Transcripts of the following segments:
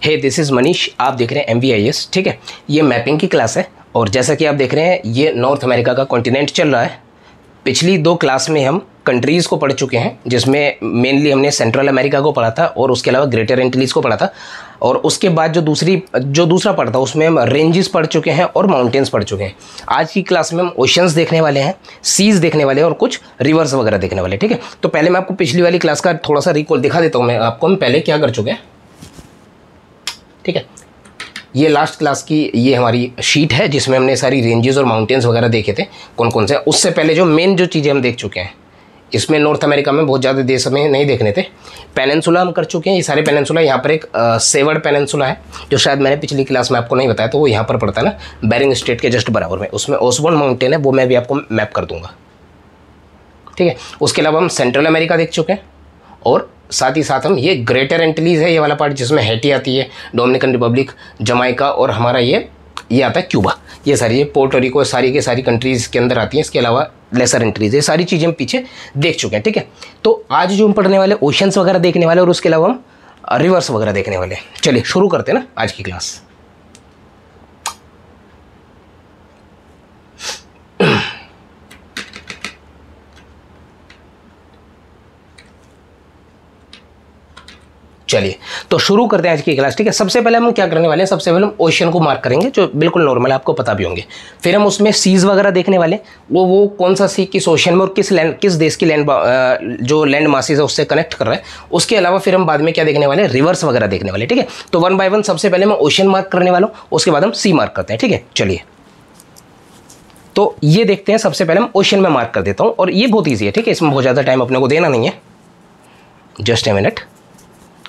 Hey this is Manish, आप देख रहे हैं MVIS। ठीक है, ये मैपिंग की क्लास है और जैसा कि आप देख रहे हैं ये नॉर्थ अमेरिका का कॉन्टिनेंट चल रहा है। पिछली 2 क्लास में हम कंट्रीज़ को पढ़ चुके हैं, जिसमें मेनली हमने सेंट्रल अमेरिका को पढ़ा था और उसके अलावा ग्रेटर एंटिलीज़ को पढ़ा था। और उसके बाद जो दूसरा पार्ट था उसमें हम रेंजेस पढ़ चुके हैं और माउंटेन्स पढ़ चुके हैं। आज की क्लास में हम ओशंस देखने वाले हैं, सीज देखने वाले हैं और कुछ रिवर्स वगैरह देखने वाले हैं। ठीक है, तो पहले मैं आपको पिछली वाली क्लास का थोड़ा सा रिकॉल दिखा देता हूँ मैं आपको, हम पहले क्या कर चुके हैं। ठीक है, ये लास्ट क्लास की ये हमारी शीट है जिसमें हमने सारी रेंजेस और माउंटेन्स वगैरह देखे थे कौन कौन से। उससे पहले जो मेन जो चीज़ें हम देख चुके हैं, इसमें नॉर्थ अमेरिका में बहुत ज़्यादा देश हमें नहीं देखने थे। पेनिनसुला हम कर चुके हैं, ये सारे पेनिनसुला। यहाँ पर एक सेवर्ड पेनिनसुला है जो शायद मैंने पिछली क्लास में आपको नहीं बताया, तो वो यहाँ पर पड़ता है ना, बेरिंग स्ट्रेट के जस्ट बराबर में। उसमें ओसबोर्न माउंटेन है, वो मैं भी आपको मैप कर दूंगा। ठीक है, उसके अलावा हम सेंट्रल अमेरिका देख चुके हैं और साथ ही साथ हम ये ग्रेटर एंटिलीज़ है, ये वाला पार्ट जिसमें हैटी आती है, डोमिनिकन रिपब्लिक, जमाइका और हमारा ये आता है क्यूबा। ये सारी ये पोर्टो रिको सारी के सारी कंट्रीज़ के अंदर आती हैं। इसके अलावा लेसर एंट्रीज, ये सारी चीज़ें हम पीछे देख चुके हैं। ठीक है, तो आज जो हम पढ़ने वाले ओशंस वगैरह देखने वाले और उसके अलावा हम रिवर्स वगैरह देखने वाले। चलिए शुरू करते हैं ना आज की क्लास। चलिए तो शुरू करते हैं आज की क्लास। ठीक है, सबसे पहले हम क्या करने वाले हैं, सबसे पहले हम ओशन को मार्क करेंगे जो बिल्कुल नॉर्मल है, आपको पता भी होंगे। फिर हम उसमें सीज वगैरह देखने वाले, वो कौन सा सी किस ओशन में और किस देश की लैंड जो लैंड मासेस है उससे कनेक्ट कर रहा है। उसके अलावा फिर हम बाद में क्या देखने वाले हैं, रिवर्स वगैरह देखने वाले। ठीक है, तो 1 बाय 1 सबसे पहले मैं ओशन मार्क करने वाला हूँ, उसके बाद हम सी मार्क करते हैं। ठीक है, चलिए तो ये देखते हैं। सबसे पहले हम ओशन में मार्क कर देता हूँ और ये बहुत ईजी है। ठीक है, इसमें बहुत ज़्यादा टाइम अपने को देना नहीं है, जस्ट ए मिनट।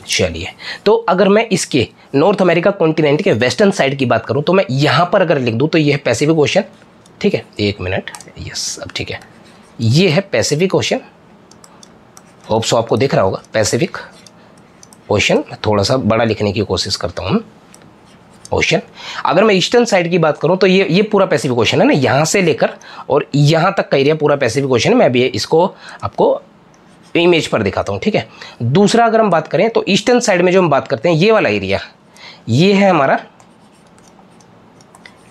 चलिए, तो अगर मैं इसके नॉर्थ अमेरिका कॉन्टिनेंट के वेस्टर्न साइड की बात करूं तो मैं यहां पर अगर लिख दूं तो ये है पैसिफिक ओशन। ठीक है, 1 मिनट, यस अब ठीक है, ये है पैसिफिक ओशन। होप सो आपको दिख रहा होगा पैसिफिक ओशन। थोड़ा सा बड़ा लिखने की कोशिश करता हूं, ओशन। अगर मैं ईस्टर्न साइड की बात करूं तो ये पूरा पैसिफिक ओशन है ना, यहां से लेकर और यहां तक का एरिया पूरा पैसिफिक ओशन है। मैं अभी इसको आपको इमेज पर दिखाता हूँ। ठीक है, दूसरा अगर हम बात करें तो ईस्टर्न साइड में जो हम बात करते हैं, ये वाला एरिया, ये है हमारा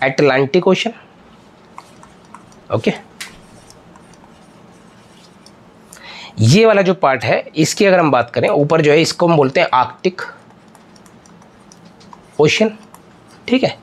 अटलांटिक ओशन। ओके, ये वाला जो पार्ट है इसकी अगर हम बात करें ऊपर जो है, इसको हम बोलते हैं आर्कटिक ओशन। ठीक है,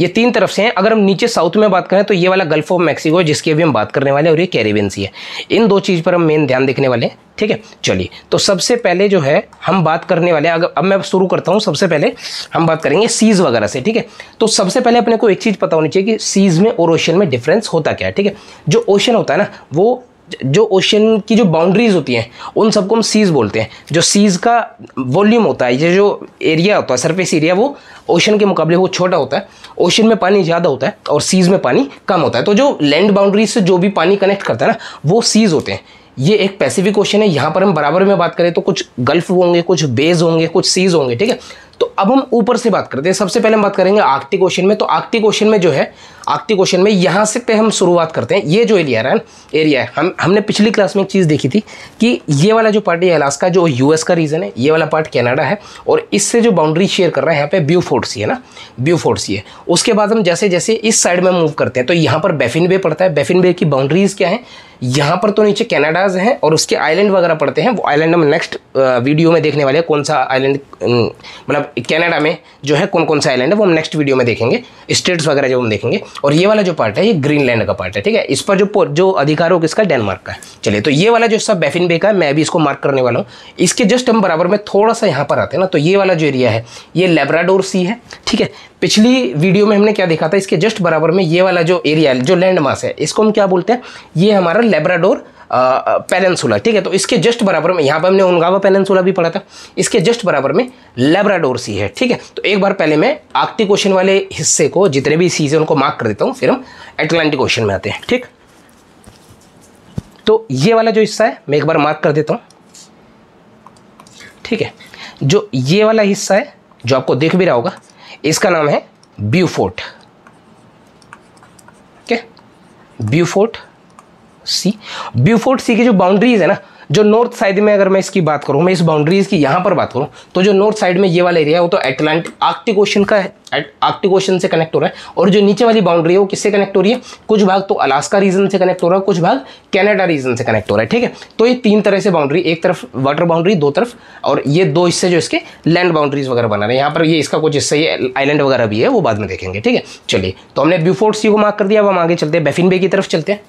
ये 3 तरफ से हैं। अगर हम नीचे साउथ में बात करें तो ये वाला गल्फ ऑफ मैक्सिको है जिसकी अभी हम बात करने वाले हैं, और ये कैरिबियन सी है। इन 2 चीज़ पर हम मेन ध्यान देखने वाले हैं। ठीक है, चलिए तो सबसे पहले जो है हम बात करने वाले हैं, अगर अब मैं शुरू करता हूँ। सबसे पहले हम बात करेंगे सीज वगैरह से। ठीक है, तो सबसे पहले अपने को एक चीज़ पता होनी चाहिए कि सीज में और ओशन में डिफरेंस होता क्या है। ठीक है, जो ओशन होता है ना, वो जो ओशन की जो बाउंड्रीज होती हैं उन सबको हम सीज बोलते हैं। जो सीज का वॉल्यूम होता है, ये जो एरिया होता है, सरफेस एरिया, वो ओशन के मुकाबले वो छोटा होता है। ओशन में पानी ज़्यादा होता है और सीज में पानी कम होता है। तो जो लैंड बाउंड्रीज से जो भी पानी कनेक्ट करता है ना, वो सीज होते हैं। ये एक पैसिफिक ओशन है। यहाँ पर हम बराबर में बात करें तो कुछ गल्फ होंगे, कुछ बेज होंगे, कुछ सीज होंगे। ठीक है, तो अब हम ऊपर से बात करते हैं। सबसे पहले हम बात करेंगे आर्कटिक ओशन में। तो आर्कटिक ओशन में जो है, आर्कटिक ओशन में यहाँ से पे हम शुरुआत करते हैं। ये जो एरिया है, हमने पिछली क्लास में एक चीज़ देखी थी कि ये वाला जो पार्ट है अलास्का, जो यूएस का रीजन है, ये वाला पार्ट कनाडा है और इससे जो बाउंड्री शेयर कर रहा है यहाँ पे ब्यूफोर्ट सी है ना, ब्यूफोर्ट सी है। उसके बाद हम जैसे जैसे इस साइड में मूव करते हैं तो यहाँ पर बैफिन बे पड़ता है। बैफिन बे की बाउंड्रीज क्या है, यहाँ पर तो नीचे कनाडाज हैं और उसके आइलैंड वगैरह पड़ते हैं। वो आइलैंड हम नेक्स्ट वीडियो में देखने वाले हैं, कौन सा आइलैंड, मतलब कनाडा में जो है कौन कौन सा आइलैंड है वो हम नेक्स्ट वीडियो में देखेंगे, स्टेट्स वगैरह जो हम देखेंगे। और ये वाला जो पार्ट है ये ग्रीनलैंड का पार्ट है। ठीक है, इस पर जो अधिकार हो किसका, डेनमार्क का है। चलिए, तो ये वाला जो सब बैफिन बे का है, मैं अभी इसको मार्क करने वाला हूँ। इसके जस्ट हम बराबर में थोड़ा सा यहाँ पर आते हैं ना, तो ये वाला जो एरिया है ये लेब्राडोर सी है। ठीक है, पिछली वीडियो में हमने क्या देखा था, इसके जस्ट बराबर में ये वाला जो एरिया है, जो लैंड मास है, इसको हम क्या बोलते हैं, ये हमारा लेब्राडोर पेनिनसुला। ठीक है, तो इसके जस्ट बराबर में, यहाँ पर हमने उनगावा पेनिनसुला भी पढ़ा था, इसके जस्ट बराबर में लेब्राडोर सी है। ठीक है, तो एक बार पहले मैं आर्कटिक ओशन वाले हिस्से को, जितने भी सीज है उनको मार्क कर देता हूँ, फिर हम अटलांटिक ओशन में आते हैं। ठीक, तो ये वाला जो हिस्सा है मैं एक बार मार्क कर देता हूँ। ठीक है, जो ये वाला हिस्सा है जो आपको दिख भी रहा होगा, इसका नाम है ब्यूफोर्ट। ओके, ब्यूफोर्ट सी। ब्यूफोर्ट सी की जो बाउंड्रीज है ना, जो नॉर्थ साइड में अगर मैं इसकी बात करूँ, मैं इस बाउंड्रीज की यहाँ पर बात करूँ, तो जो नॉर्थ साइड में ये वाला एरिया है वो तो अटलांटिक आर्कटिक ओशन का है, आर्कटिक ओशन से कनेक्ट हो रहा है। और जो नीचे वाली बाउंड्री है वो किससे कनेक्ट हो रही है, कुछ भाग तो अलास्का रीजन से कनेक्ट हो रहा है, कुछ भाग कनाडा रीजन से कनेक्ट हो रहा है। ठीक है, तो ये तीन तरह से बाउंड्री, एक तरफ वाटर बाउंड्री, दो तरफ, और ये दो हिस्से जो इसके लैंड बाउंड्रीज वगैरह बना रहे हैं। यहाँ पर ये इसका कुछ हिस्सा ये आइलैंड वगैरह भी है, वो बाद में देखेंगे। ठीक है, चलिए, तो हमने ब्यूफोर्ट सी को मार्क कर दिया। अब हम आगे चलते हैं, बैफिन बे की तरफ चलते हैं।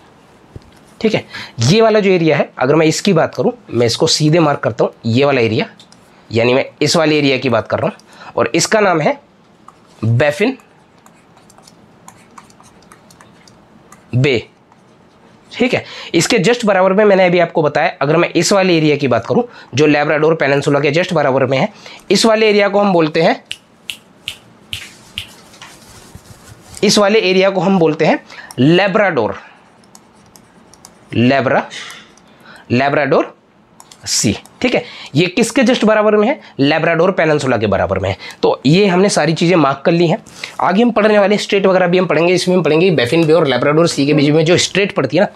ठीक है, ये वाला जो एरिया है, अगर मैं इसकी बात करूं, मैं इसको सीधे मार्क करता हूं, ये वाला एरिया, यानी मैं इस वाले एरिया की बात कर रहा हूं, और इसका नाम है बैफिन बे। ठीक है, इसके जस्ट बराबर में मैंने अभी आपको बताया, अगर मैं इस वाले एरिया की बात करूं जो लैब्राडोर पेनिनसुला के जस्ट बराबर में है, इस वाले एरिया को हम बोलते हैं, इस वाले एरिया को हम बोलते हैं लैब्राडोर, लैब्राडोर सी। ठीक है, ये किसके जस्ट बराबर में है, लैब्राडोर पेनिनसुला के बराबर में है। तो ये हमने सारी चीज़ें मार्क कर ली हैं। आगे हम पढ़ने वाले स्ट्रेट वगैरह भी हम पढ़ेंगे, इसमें हम पढ़ेंगे बैफिन बे और लैब्राडोर सी के बीच में जो स्ट्रेट पड़ती है ना,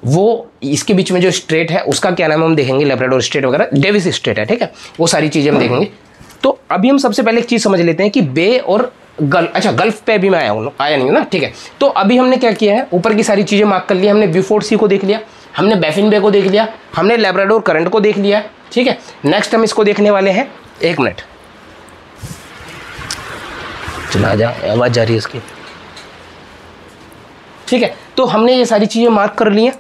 वो इसके बीच में जो स्ट्रेट है उसका क्या नाम है हम देखेंगे, लैब्राडोर स्ट्रेट वगैरह, डेविस स्ट्रेट है। ठीक है, वो सारी चीज़ें हम देखेंगे। तो अभी हम सबसे पहले एक चीज़ समझ लेते हैं कि बे और गल्फ, अच्छा गल्फ पे अभी मैं आया नहीं हूँ ना। ठीक है, तो अभी हमने क्या किया है, ऊपर की सारी चीज़ें मार्क कर लिया, हमने ब्यूफोर्ट सी को देख लिया, हमने बैफिन बे को देख लिया, हमने लैब्राडोर करंट को देख लिया। ठीक है, नेक्स्ट हम इसको देखने वाले हैं, एक मिनट चला जा, आवाज़ जा रही है इसकी। ठीक है, तो हमने ये सारी चीज़ें मार्क कर ली हैं।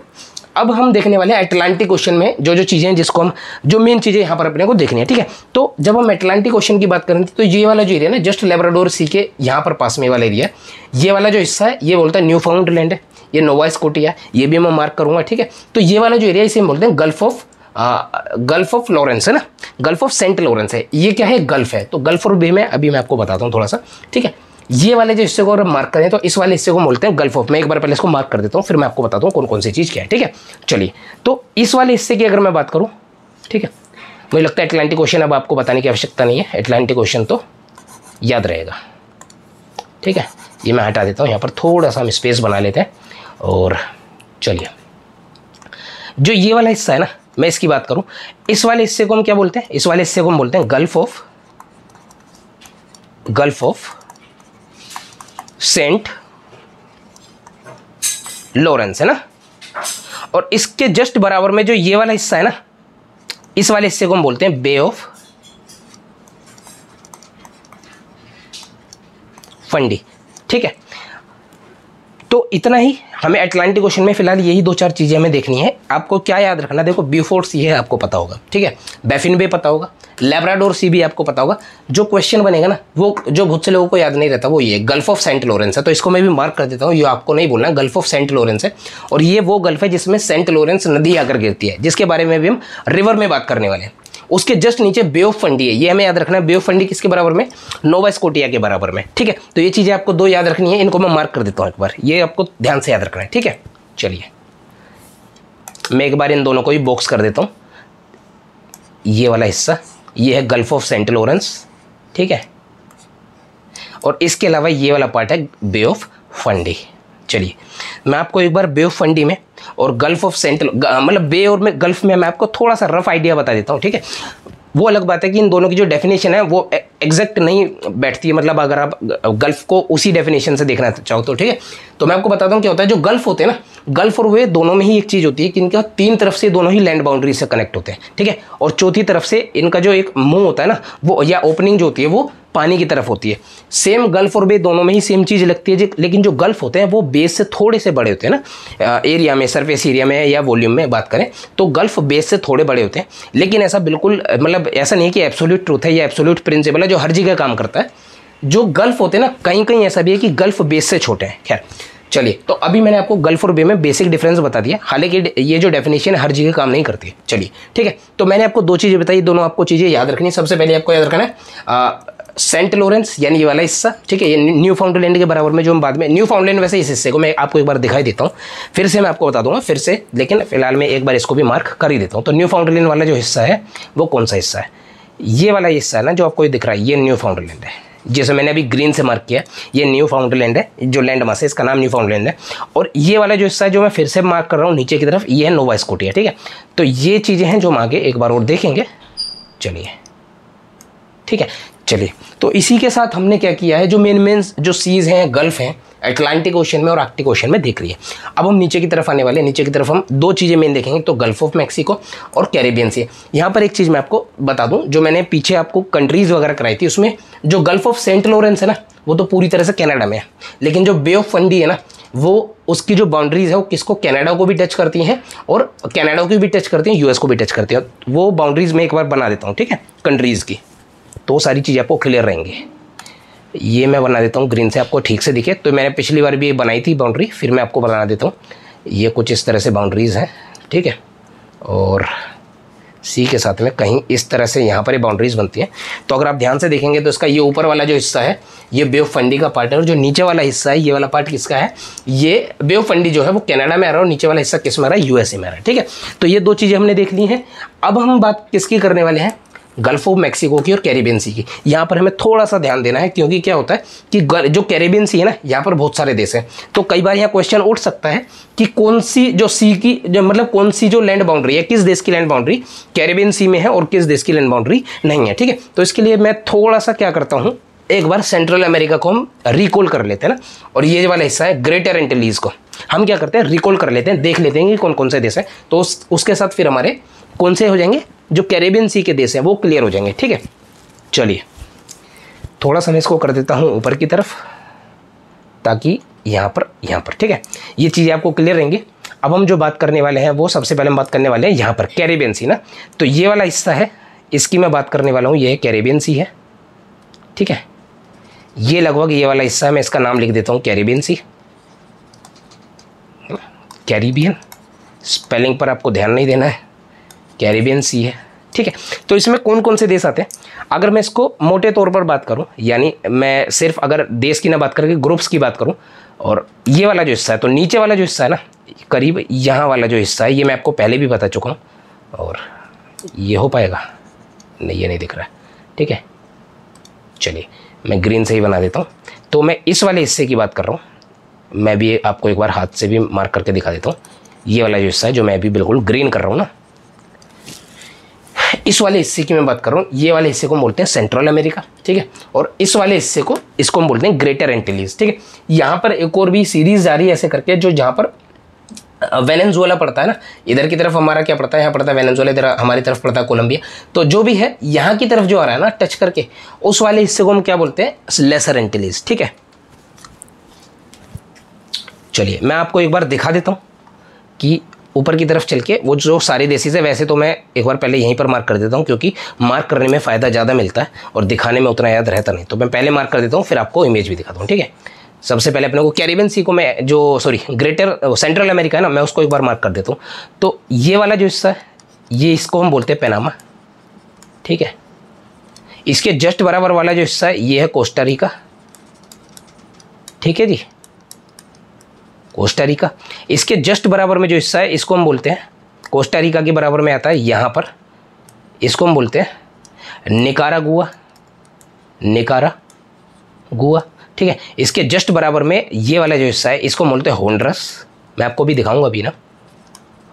अब हम देखने वाले हैं अटलांटिक ओशन में जो जो चीज़ें हैं, जिसको हम, जो मेन चीज़ें यहाँ पर अपने को देखनी है। ठीक है, तो जब हम अटलांटिक ओशन की बात करें तो ये वाला जो एरिया है ना, जस्ट लैब्राडोर सी के यहाँ पर पास में वाला एरिया है, ये वाला जो हिस्सा है ये बोलता है न्यू फाउंडलैंड है, ये नोवा स्कोटिया, ये भी मैं मार्क करूँगा। ठीक है, तो ये वाला जो एरिया इसे हम बोलते हैं गल्फ ऑफ लॉरेंस है ना, गल्फ ऑफ सेंट लॉरेंस है। ये क्या है, गल्फ है। तो गल्फ और बे में अभी मैं आपको बताता हूँ थोड़ा सा। ठीक है, ये वाले जो हिस्से को अगर मार्क करें तो इस वाले हिस्से को बोलते हैं गल्फ ऑफ। मैं एक बार पहले इसको मार्क कर देता हूँ, फिर मैं आपको बताता हूँ कौन कौन सी चीज़ क्या है। ठीक है, चलिए, तो इस वाले हिस्से की अगर मैं बात करूँ, ठीक है, मुझे लगता है अटलांटिक ओशन अब आपको बताने की आवश्यकता नहीं है, अटलांटिक ओशन तो याद रहेगा। ठीक है, ये मैं हटा देता हूँ, यहाँ पर थोड़ा सा हम स्पेस बना लेते हैं। और चलिए, जो ये वाला हिस्सा है ना, मैं इसकी बात करूं, इस वाले हिस्से को हम क्या बोलते हैं, इस वाले हिस्से को हम बोलते हैं गल्फ ऑफ सेंट लॉरेंस है ना। और इसके जस्ट बराबर में जो ये वाला हिस्सा है ना, इस वाले हिस्से को हम बोलते हैं बे ऑफ फंडी। ठीक है, तो इतना ही हमें अटलांटिक ओशन में फिलहाल यही दो चार चीज़ें हमें देखनी है। आपको क्या याद रखना, देखो ब्यूफोर्ट सी है आपको पता होगा, ठीक है, बैफिन बे पता होगा, लैब्राडोर सी भी आपको पता होगा। जो क्वेश्चन बनेगा ना, वो जो बहुत से लोगों को याद नहीं रहता, वो ये गल्फ ऑफ सेंट लॉरेंस है। तो इसको मैं भी मार्क कर देता हूँ, ये आपको नहीं बोलना, गल्फ ऑफ सेंट लॉरेंस है। और ये वो गल्फ है जिसमें सेंट लॉरेंस नदी आकर गिरती है, जिसके बारे में भी हम रिवर में बात करने वाले हैं। उसके जस्ट नीचे बे ऑफ फंडी है, ये हमें याद रखना है। बे ऑफ फंडी किसके बराबर में, नोवा स्कोटिया के बराबर में। ठीक है, तो ये चीज़ें आपको दो याद रखनी है, इनको मैं मार्क कर देता हूँ एक बार, ये आपको ध्यान से याद रखना है। ठीक है, चलिए, मैं एक बार इन दोनों को ही बॉक्स कर देता हूँ। ये वाला हिस्सा ये है गल्फ ऑफ सेंट लॉरेंस, ठीक है, और इसके अलावा ये वाला पार्ट है बे ऑफ फंडी। चलिए, मैं आपको एक बार बे ऑफ फंडी में और गल्फ ऑफ सेंट, मतलब बे और में गल्फ में मैं आपको थोड़ा सा रफ आइडिया बता देता हूँ। ठीक है, वो अलग बात है कि इन दोनों की जो डेफिनेशन है वो एग्जैक्ट नहीं बैठती है, मतलब अगर आप गल्फ को उसी डेफिनेशन से देखना चाहो तो। ठीक है, तो मैं आपको बताता हूँ क्या होता है। जो गल्फ होते हैं ना, गल्फ और वे दोनों में ही एक चीज़ होती है कि इनका तीन तरफ से दोनों ही लैंड बाउंड्री से कनेक्ट होते हैं। ठीक है, और चौथी तरफ से इनका जो एक मुंह होता है ना, वो या ओपनिंग जो होती है वो पानी की तरफ होती है। सेम गल्फ और बे दोनों में ही सेम चीज़ लगती है, लेकिन जो गल्फ होते हैं वो बेस से थोड़े से बड़े होते हैं ना, एरिया में, सरफेस एरिया में या वॉल्यूम में बात करें तो गल्फ बेस से थोड़े बड़े होते हैं। लेकिन ऐसा बिल्कुल, मतलब ऐसा नहीं है कि एब्सोल्यूट ट्रूथ है या एब्सोल्यूट प्रिंसिपल है जो हर जगह काम करता है। जो गल्फ होते हैं ना, कहीं कहीं ऐसा भी है कि गल्फ बेस से छोटे हैं। खैर, चलिए, तो अभी मैंने आपको गल्फ और बे में बेसिक डिफरेंस बता दिया, हालांकि ये जो डेफिनेशन हर जगह काम नहीं करती है। चलिए, ठीक है, तो मैंने आपको दो चीज़ें बताई, दोनों आपको चीज़ें याद रखनी। सबसे पहले आपको याद रखना है सेंट लॉरेंस, यानी ये वाला हिस्सा, ठीक है, ये न्यू फाउंडलैंड के बराबर में, जो हम बाद में न्यू फाउंडलैंड, वैसे इस हिस्से को मैं आपको एक बार दिखाई देता हूँ, फिर से मैं आपको बता दूंगा फिर से, लेकिन फिलहाल मैं एक बार इसको भी मार्क कर ही देता हूँ। तो न्यू फाउंडलैंड वाला जो हिस्सा है वो कौन सा हिस्सा है, ये वाला हिस्सा है ना जो आपको दिख रहा है, ये न्यू फाउंडलैंड है। जैसे मैंने अभी ग्रीन से मार्क किया, ये न्यू फाउंडलैंड है, जो लैंड मास है इसका नाम न्यू फाउंडलैंड है। और ये वाला जो हिस्सा है जो मैं फिर से मार्क कर रहा हूँ नीचे की तरफ, ये है नोवा स्कॉटिया, ठीक है। तो ये चीज़ें हैं जो हम आगे एक बार और देखेंगे। चलिए ठीक है, चलिए तो इसी के साथ हमने क्या किया है, जो मेन जो सीज़ हैं, गल्फ हैं, अटलांटिक ओशन में और आर्कटिक ओशन में देख रही है। अब हम नीचे की तरफ आने वाले हैं। नीचे की तरफ हम दो चीज़ें मेन देखेंगे, तो गल्फ ऑफ मैक्सिको और कैरिबियन सी। यहाँ पर एक चीज़ मैं आपको बता दूँ, जो मैंने पीछे आपको कंट्रीज़ वगैरह कराई थी, उसमें जो गल्फ ऑफ सेंट लॉरेंस है ना, वो तो पूरी तरह से कनाडा में है, लेकिन जो बे ऑफ फंडी है ना, वो उसकी जो बाउंड्रीज है वो किसको, कनाडा को भी टच करती हैं और कनाडा को भी टच करती हैं, यूएस को भी टच करती हैं। वो बाउंड्रीज मैं एक बार बना देता हूँ, ठीक है, कंट्रीज़ की, तो सारी चीज़ें आपको क्लियर रहेंगी। ये मैं बना देता हूँ ग्रीन से, आपको ठीक से दिखे। तो मैंने पिछली बार भी ये बनाई थी बाउंड्री, फिर मैं आपको बना देता हूँ। ये कुछ इस तरह से बाउंड्रीज़ हैं, ठीक है, और सी के साथ में कहीं इस तरह से यहाँ पर ये बाउंड्रीज बनती हैं। तो अगर आप ध्यान से देखेंगे तो इसका ये ऊपर वाला जो हिस्सा है ये बे ऑफ फंडी का पार्ट है, और जो नीचे वाला हिस्सा है ये वाला पार्ट किसका है, ये बे ऑफ फंडी जो है वो कनाडा में आ रहा है और नीचे वाला हिस्सा किस में आ रहा है, यूएसए में आ रहा है, ठीक है। तो ये दो चीज़ें हमने देख ली हैं। अब हम बात किसकी करने वाले हैं, गल्फ ऑफ मैक्सिको की और कैरिबियन सी की। यहाँ पर हमें थोड़ा सा ध्यान देना है, क्योंकि क्या होता है कि जो कैरिबियन सी है ना, यहाँ पर बहुत सारे देश हैं। तो कई बार यहाँ क्वेश्चन उठ सकता है कि कौन सी जो सी की जो मतलब कौन सी जो लैंड बाउंड्री है, किस देश की लैंड बाउंड्री कैरिबियन सी में है और किस देश की लैंड बाउंड्री नहीं है, ठीक है। तो इसके लिए मैं थोड़ा सा क्या करता हूँ, एक बार सेंट्रल अमेरिका को हम रिकॉल कर लेते हैं ना, और ये वाला हिस्सा है ग्रेटर एंटिलीज को हम क्या करते हैं, रिकॉल कर लेते हैं, देख लेते हैं कि कौन कौन से देश हैं। तो उसके साथ फिर हमारे कौन से हो जाएंगे, जो कैरिबियन सी के देश हैं वो क्लियर हो जाएंगे, ठीक है। चलिए थोड़ा सा मैं इसको कर देता हूँ ऊपर की तरफ, ताकि यहाँ पर ठीक है, ये चीज़ें आपको क्लियर रहेंगी। अब हम जो बात करने वाले हैं वो सबसे पहले हम बात करने वाले हैं यहाँ पर कैरिबियन सी ना। तो ये वाला हिस्सा है, इसकी मैं बात करने वाला हूँ, ये कैरिबियन सी है, ठीक है। ये लगभग ये वाला हिस्सा है, मैं इसका नाम लिख देता हूँ कैरिबियन सी, कैरिबियन, स्पेलिंग पर आपको ध्यान नहीं देना है, कैरिबियन सी है, ठीक है। तो इसमें कौन कौन से देश आते हैं, अगर मैं इसको मोटे तौर पर बात करूं, यानी मैं सिर्फ अगर देश की ना बात करके ग्रुप्स की बात करूं, और ये वाला जो हिस्सा है, तो नीचे वाला जो हिस्सा है ना, करीब यहाँ वाला जो हिस्सा है, ये मैं आपको पहले भी बता चुका हूँ, और ये हो पाएगा नहीं, ये नहीं दिख रहा है, ठीक है। चलिए मैं ग्रीन से ही बना देता हूँ। तो मैं इस वाले हिस्से की बात कर रहा हूँ, मैं भी आपको एक बार हाथ से भी मार्क करके दिखा देता हूँ। ये वाला जो हिस्सा है जो मैं अभी बिल्कुल ग्रीन कर रहा हूँ ना, इस वाले हिस्से की मैं बात कर रहा हूँ, ये वाले हिस्से को बोलते हैं सेंट्रल अमेरिका, ठीक है। और इस वाले हिस्से को इसको हम बोलते हैं ग्रेटर एंटिलीज, ठीक है। यहाँ पर एक और भी सीरीज जारी है ऐसे करके, जो जहाँ पर वेनेजुएला पड़ता है ना, इधर की तरफ हमारा क्या पड़ता है, यहाँ पड़ता है वेनेजुएला, इधर हमारी तरफ पड़ता है कोलंबिया। तो जो भी है यहाँ की तरफ जो आ रहा है ना टच करके, उस वाले हिस्से को हम क्या बोलते हैं, लेसर एंटिलीज, ठीक है। चलिए मैं आपको एक बार दिखा देता हूँ कि ऊपर की तरफ चल के वो जो सारे देशेस है, वैसे तो मैं एक बार पहले यहीं पर मार्क कर देता हूँ, क्योंकि मार्क करने में फ़ायदा ज़्यादा मिलता है और दिखाने में उतना याद रहता नहीं। तो मैं पहले मार्क कर देता हूँ, फिर आपको इमेज भी दिखाता हूँ, ठीक है। सबसे पहले अपने को कैरिबियन सी को मैं ग्रेटर सेंट्रल अमेरिका है ना, मैं उसको एक बार मार्क कर देता हूँ। तो ये वाला जो हिस्सा है, ये इसको हम बोलते हैं पनामा, ठीक है। इसके जस्ट बराबर वाला जो हिस्सा है ये है कोस्टा रिका, ठीक है जी, कोस्टा रिका। इसके जस्ट बराबर में जो हिस्सा है इसको हम बोलते हैं, कोस्टा रिका के बराबर में आता है यहाँ पर, इसको हम बोलते हैं निकारागुआ, ठीक है। इसके जस्ट बराबर में ये वाला जो हिस्सा है इसको हम बोलते हैं होंडरस, मैं आपको भी दिखाऊंगा अभी ना,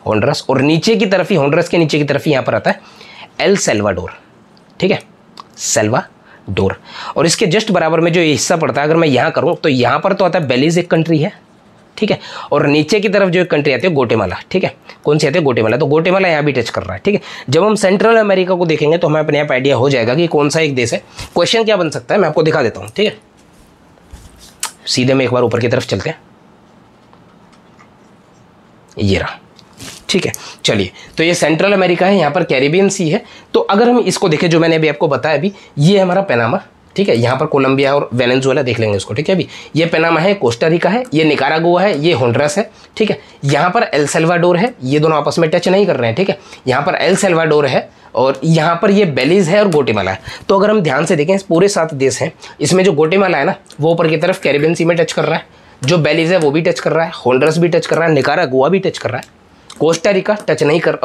होंडरस। और नीचे की तरफ ही, होंडरस के नीचे की तरफ ही यहाँ पर आता है एल सेल्वाडोर, ठीक है, सेल्वाडोर। और इसके जस्ट बराबर में जो ये हिस्सा पड़ता है, अगर मैं यहाँ करूँ तो यहाँ पर तो आता है बेलीज, एक कंट्री है, ठीक है। और नीचे की तरफ जो एक कंट्री आती है ग्वाटेमाला, ठीक है। कौन सी आती है, ग्वाटेमाला। तो ग्वाटेमाला यहाँ भी टच कर रहा है, ठीक है। जब हम सेंट्रल अमेरिका को देखेंगे तो हमें अपने आप आइडिया हो जाएगा कि कौन सा एक देश है। क्वेश्चन क्या बन सकता है मैं आपको दिखा देता हूँ, ठीक है। सीधे में एक बार ऊपर की तरफ चलते हैं, ये रहा, ठीक है। चलिए तो ये सेंट्रल अमेरिका है, यहाँ पर कैरिबियन सी है। तो अगर हम इसको देखें, जो मैंने अभी आपको बताया, अभी ये हमारा पनामा, ठीक है। यहाँ पर कोलंबिया और वेनेजुएला देख लेंगे उसको, ठीक है। अभी ये पनामा है, कोस्टा रिका है, ये निकारागुआ है, ये होंडरस है, ठीक है। यहाँ पर एल सेल्वाडोर है, ये दोनों आपस में टच नहीं कर रहे हैं, ठीक है। यहाँ पर एल सेल्वाडोर है और यहाँ पर ये बेलीज है और ग्वाटेमाला है। तो अगर हम ध्यान से देखें, पूरे 7 देश हैं, इसमें जो ग्वाटेमाला है ना वो ऊपर की तरफ कैरिबियन सी में टच कर रहा है, जो बेलीज है वो भी टच कर रहा है, होंडरस भी टच कर रहा है, निकारागुआ भी टच कर रहा है, कोस्टा रिका टच नहीं कर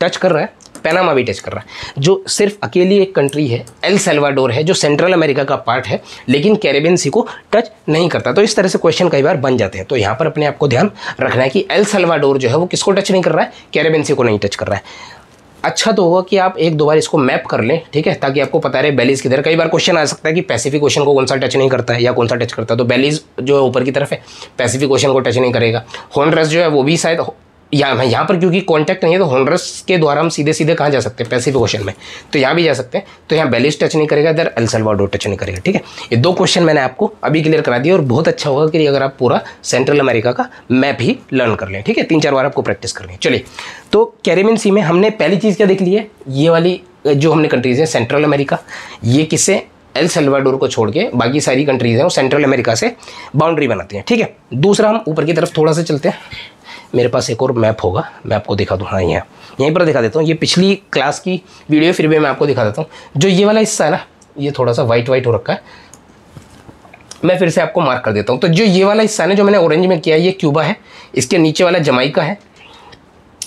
टच कर रहा है, पैनामा भी टच कर रहा है। जो सिर्फ अकेली एक कंट्री है एल सल्वाडोर है जो सेंट्रल अमेरिका का पार्ट है लेकिन कैरेबियन सी को टच नहीं करता। तो इस तरह से क्वेश्चन कई बार बन जाते हैं। तो यहाँ पर अपने आप को ध्यान रखना है कि एल सल्वाडोर जो है वो किसको टच नहीं कर रहा है, कैरेबियन सी को नहीं टच कर रहा है। अच्छा तो होगा कि आप एक दो बार इसको मैप कर लें, ठीक है, ताकि आपको पता रहे बेलीज किधर। कई बार क्वेश्चन आ सकता है कि पैसिफिक ओशन को कौन सा टच नहीं करता है या कौन सा टच करता है, तो बेलीज जो है ऊपर की तरफ है, पैसिफिक ओशन को टच नहीं करेगा। होंडरस जो है वो भी शायद यहाँ पर क्योंकि कॉन्टैक्ट नहीं है तो होंडरस के द्वारा हम सीधे सीधे कहाँ जा सकते हैं, पैसिफिक ओशन में, तो यहाँ भी जा सकते हैं। तो यहाँ बेलीज टच नहीं करेगा, इधर एल सल्वाडोर टच नहीं करेगा, ठीक है। ये दो क्वेश्चन मैंने आपको अभी क्लियर करा दिया और बहुत अच्छा होगा कि अगर आप पूरा सेंट्रल अमेरिका का मैप ही लर्न कर लें, ठीक है। 3-4 बार आपको प्रैक्टिस कर लें। चलिए, तो कैरेबियन सी में हमने पहली चीज़ क्या देख ली है, ये वाली जो हमने कंट्रीज़ हैं सेंट्रल अमेरिका, ये किससे, एल सल्वाडोर को छोड़ के बाकी सारी कंट्रीज़ हैं वो सेंट्रल अमेरिका से बाउंड्री बनाती हैं, ठीक है। दूसरा हम ऊपर की तरफ थोड़ा सा चलते हैं, मेरे पास एक और मैप होगा, मैं आपको दिखा दूँ। हाँ, यहाँ यहीं पर दिखा देता हूँ, ये पिछली क्लास की वीडियो फिर भी मैं आपको दिखा देता हूँ। जो ये वाला हिस्सा है ना, ये थोड़ा सा वाइट हो रखा है, मैं फिर से आपको मार्क कर देता हूँ। तो जो ये वाला हिस्सा है ना, जो मैंने ऑरेंज में किया है, ये क्यूबा है, इसके नीचे वाला जमाइका है,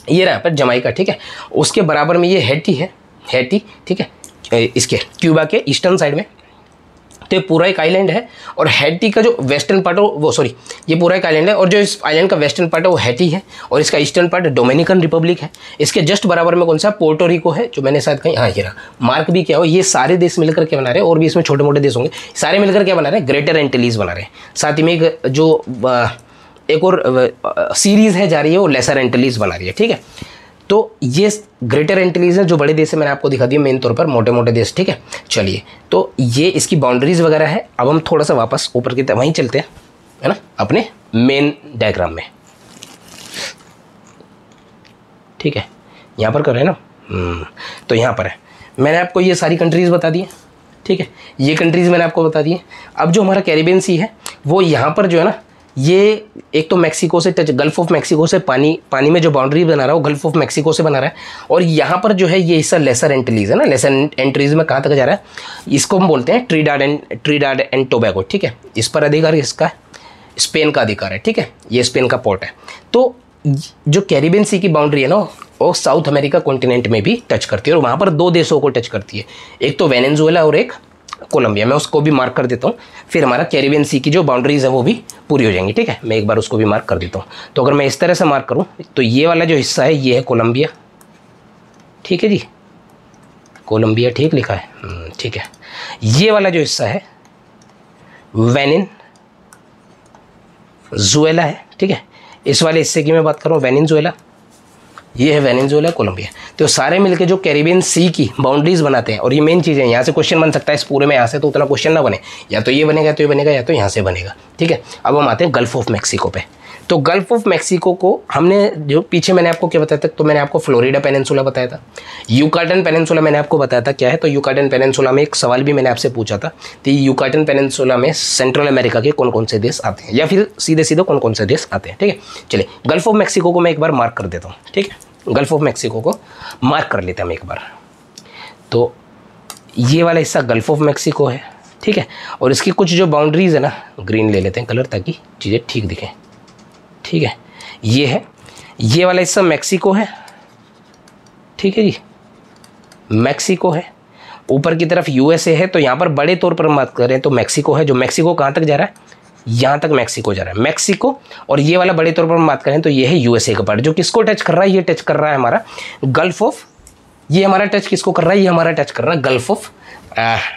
ये रहा पर जमाइका, ठीक है। उसके बराबर में ये हैटी है, हैटी, ठीक है, इसके क्यूबा के ईस्टर्न साइड में। तो ये पूरा एक आइलैंड है और हैटी का जो वेस्टर्न पार्ट है वो, सॉरी, ये पूरा एक आइलैंड है और जो इस आइलैंड का वेस्टर्न पार्ट है वो हैटी है और इसका ईस्टर्न पार्ट डोमिनिकन रिपब्लिक है। इसके जस्ट बराबर में कौन सा, पोर्टो रिको है, जो मैंने शायद कहीं, हाँ ये रहा, मार्क भी क्या हो, ये सारे देश मिलकर के बना रहे हैं और भी इसमें छोटे मोटे देश होंगे, सारे मिलकर क्या बना रहे हैं, ग्रेटर एंटिलीज बना रहे हैं। साथ ही में एक जो एक और सीरीज़ है जा रही है वो लेसर एंटिलीज बना रही है, ठीक है। तो ये ग्रेटर एंटिलीज है, जो बड़े देश है मैंने आपको दिखा दिया मेन तौर पर, मोटे मोटे देश, ठीक है। चलिए, तो ये इसकी बाउंड्रीज वगैरह है। अब हम थोड़ा सा वापस ऊपर की तरफ वहीं चलते हैं, है ना, अपने मेन डायग्राम में, ठीक है। यहाँ पर कर रहे हैं ना, तो यहाँ पर है, मैंने आपको ये सारी कंट्रीज़ बता दी है, ठीक है, ये कंट्रीज़ मैंने आपको बता दी है। अब जो हमारा कैरिबियन सी है वो यहाँ पर जो है ना, ये एक तो मैक्सिको से टच, गल्फ ऑफ मैक्सिको से पानी में जो बाउंड्री बना रहा है वो गल्फ ऑफ मैक्सिको से बना रहा है। और यहाँ पर जो है ये हिस्सा लेसर एंटिलीज है ना, लेसर एंटिलीज में कहाँ तक जा रहा है, इसको हम बोलते हैं ट्रिडाड एंड टोबैगो, ठीक है। इस पर अधिकार इसका स्पेन का अधिकार है, ठीक है, ये स्पेन का पोर्ट है। तो जो कैरिबियन सी की बाउंड्री है ना वो साउथ अमेरिका कॉन्टिनेंट में भी टच करती है और वहाँ पर दो देशों को टच करती है, एक तो वेनेजुएला और एक कोलंबिया। मैं उसको भी मार्क कर देता हूँ, फिर हमारा कैरिबियन सी की जो बाउंड्रीज है वो भी पूरी हो जाएंगी, ठीक है। मैं एक बार उसको भी मार्क कर देता हूँ। तो अगर मैं इस तरह से मार्क करूँ तो ये वाला जो हिस्सा है ये है कोलंबिया, ठीक है जी, कोलंबिया ठीक लिखा है, ठीक है। ये वाला जो हिस्सा है वेनेजुएला है, ठीक है। इस वाले हिस्से की मैं बात कर रहा हूँ, वेनेजुएला, ये है वेनेजुएला, कोलंबिया। तो सारे मिलके जो कैरिबियन सी की बाउंड्रीज बनाते हैं और ये मेन चीज़ है। यहाँ से क्वेश्चन बन सकता है इस पूरे में, यहाँ से तो उतना क्वेश्चन ना बने, या तो ये बनेगा तो ये बनेगा, या तो यहाँ से बनेगा, ठीक है। अब हम आते हैं गल्फ ऑफ मैक्सिको पे। तो गल्फ ऑफ मैक्सिको को हमने जो पीछे मैंने आपको क्या बताया था, तो मैंने आपको फ्लोरिडा पेनिनसुला बताया था, यूकाटन पेनिनसुला मैंने आपको बताया था क्या है। तो यूकाटन पेनिनसुला में एक सवाल भी मैंने आपसे पूछा था, तो यूकाटन पेनिनसुला में सेंट्रल अमेरिका के कौन कौन से देश आते हैं, या फिर सीधे सीधे कौन कौन से देश आते हैं, ठीक है। चलिए, गल्फ ऑफ मैक्सिको को मैं एक बार मार्क कर देता हूँ, ठीक है। गल्फ ऑफ मैक्सिको को मार्क कर लेते हैं हम एक बार। तो ये वाला हिस्सा गल्फ ऑफ मैक्सिको है, ठीक है। और इसकी कुछ जो बाउंड्रीज है ना, ग्रीन ले लेते हैं कलर ताकि चीज़ें ठीक दिखें, ठीक है। ये है, ये वाला हिस्सा मैक्सिको है, ठीक है जी, मैक्सिको है। ऊपर की तरफ यूएसए है। तो यहाँ पर बड़े तौर पर हम बात करें तो मैक्सिको है, जो मैक्सिको कहाँ तक जा रहा है, यहाँ तक मैक्सिको जा रहा है, मैक्सिको। और ये वाला बड़े तौर पर हम बात करें तो ये है यूएसए का पार्ट, जो किसको टच कर रहा है, ये टच कर रहा है हमारा गल्फ ऑफ, ये हमारा टच किसको कर रहा है, ये हमारा टच कर रहा है गल्फ ऑफ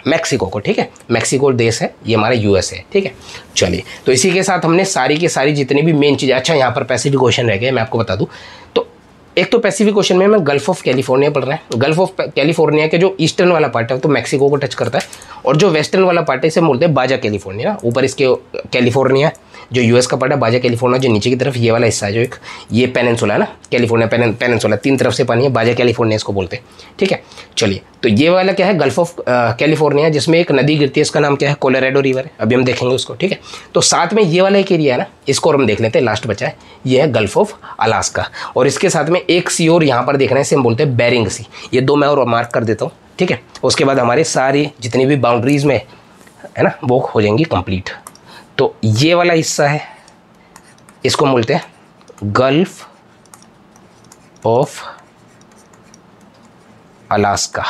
मैक्सिको को, ठीक है। मैक्सिको देश है, ये हमारा यूएसए है, ठीक है। चलिए, तो इसी के साथ हमने सारी की सारी जितनी भी मेन चीज़ें, अच्छा यहाँ पर पैसिफिक ओशन रह गए, मैं आपको बता दूँ। तो एक तो पैसिफिक ओशन में मैं गल्फ ऑफ कैलिफोर्निया पढ़ रहे हैं। गल्फ ऑफ कैलिफोर्निया के जो ईस्टर्न वाला पार्ट है तो मैक्सिको को टच करता है, और जो वेस्टर्न वाला पार्ट है इसे बोलते हैं बाजा कैलिफोर्निया। ऊपर इसके कैलिफोर्निया जो यूएस का पार्ट है, बाजा कैलिफोर्निया जो नीचे की तरफ ये वाला हिस्सा है, जो एक ये पेनिनसुला है ना, कैलिफोर्निया पेनिनसुला, तीन तरफ से पानी है, बाजा कैलिफोर्निया इसको बोलते हैं, ठीक है। चलिए, तो ये वाला क्या है, गल्फ ऑफ कैलिफोर्निया, जिसमें एक नदी गिरती है, इसका नाम क्या है, कोलोराडो रिवर है। अभी हम देखेंगे उसको, ठीक है। तो साथ में ये वाला एक एरिया है ना, इसको हम देख लेते हैं, लास्ट बचा है, ये है गल्फ ऑफ अलास्का। और इसके साथ में एक सी और यहाँ पर देख रहे हैं, इसे हम बोलते हैं बेरिंग सी। ये दो मैं और मार्क कर देता हूँ, ठीक है। उसके बाद हमारे सारी जितनी भी बाउंड्रीज में है ना वो हो जाएंगी कंप्लीट। तो ये वाला हिस्सा है, इसको बोलते हैं गल्फ ऑफ अलास्का।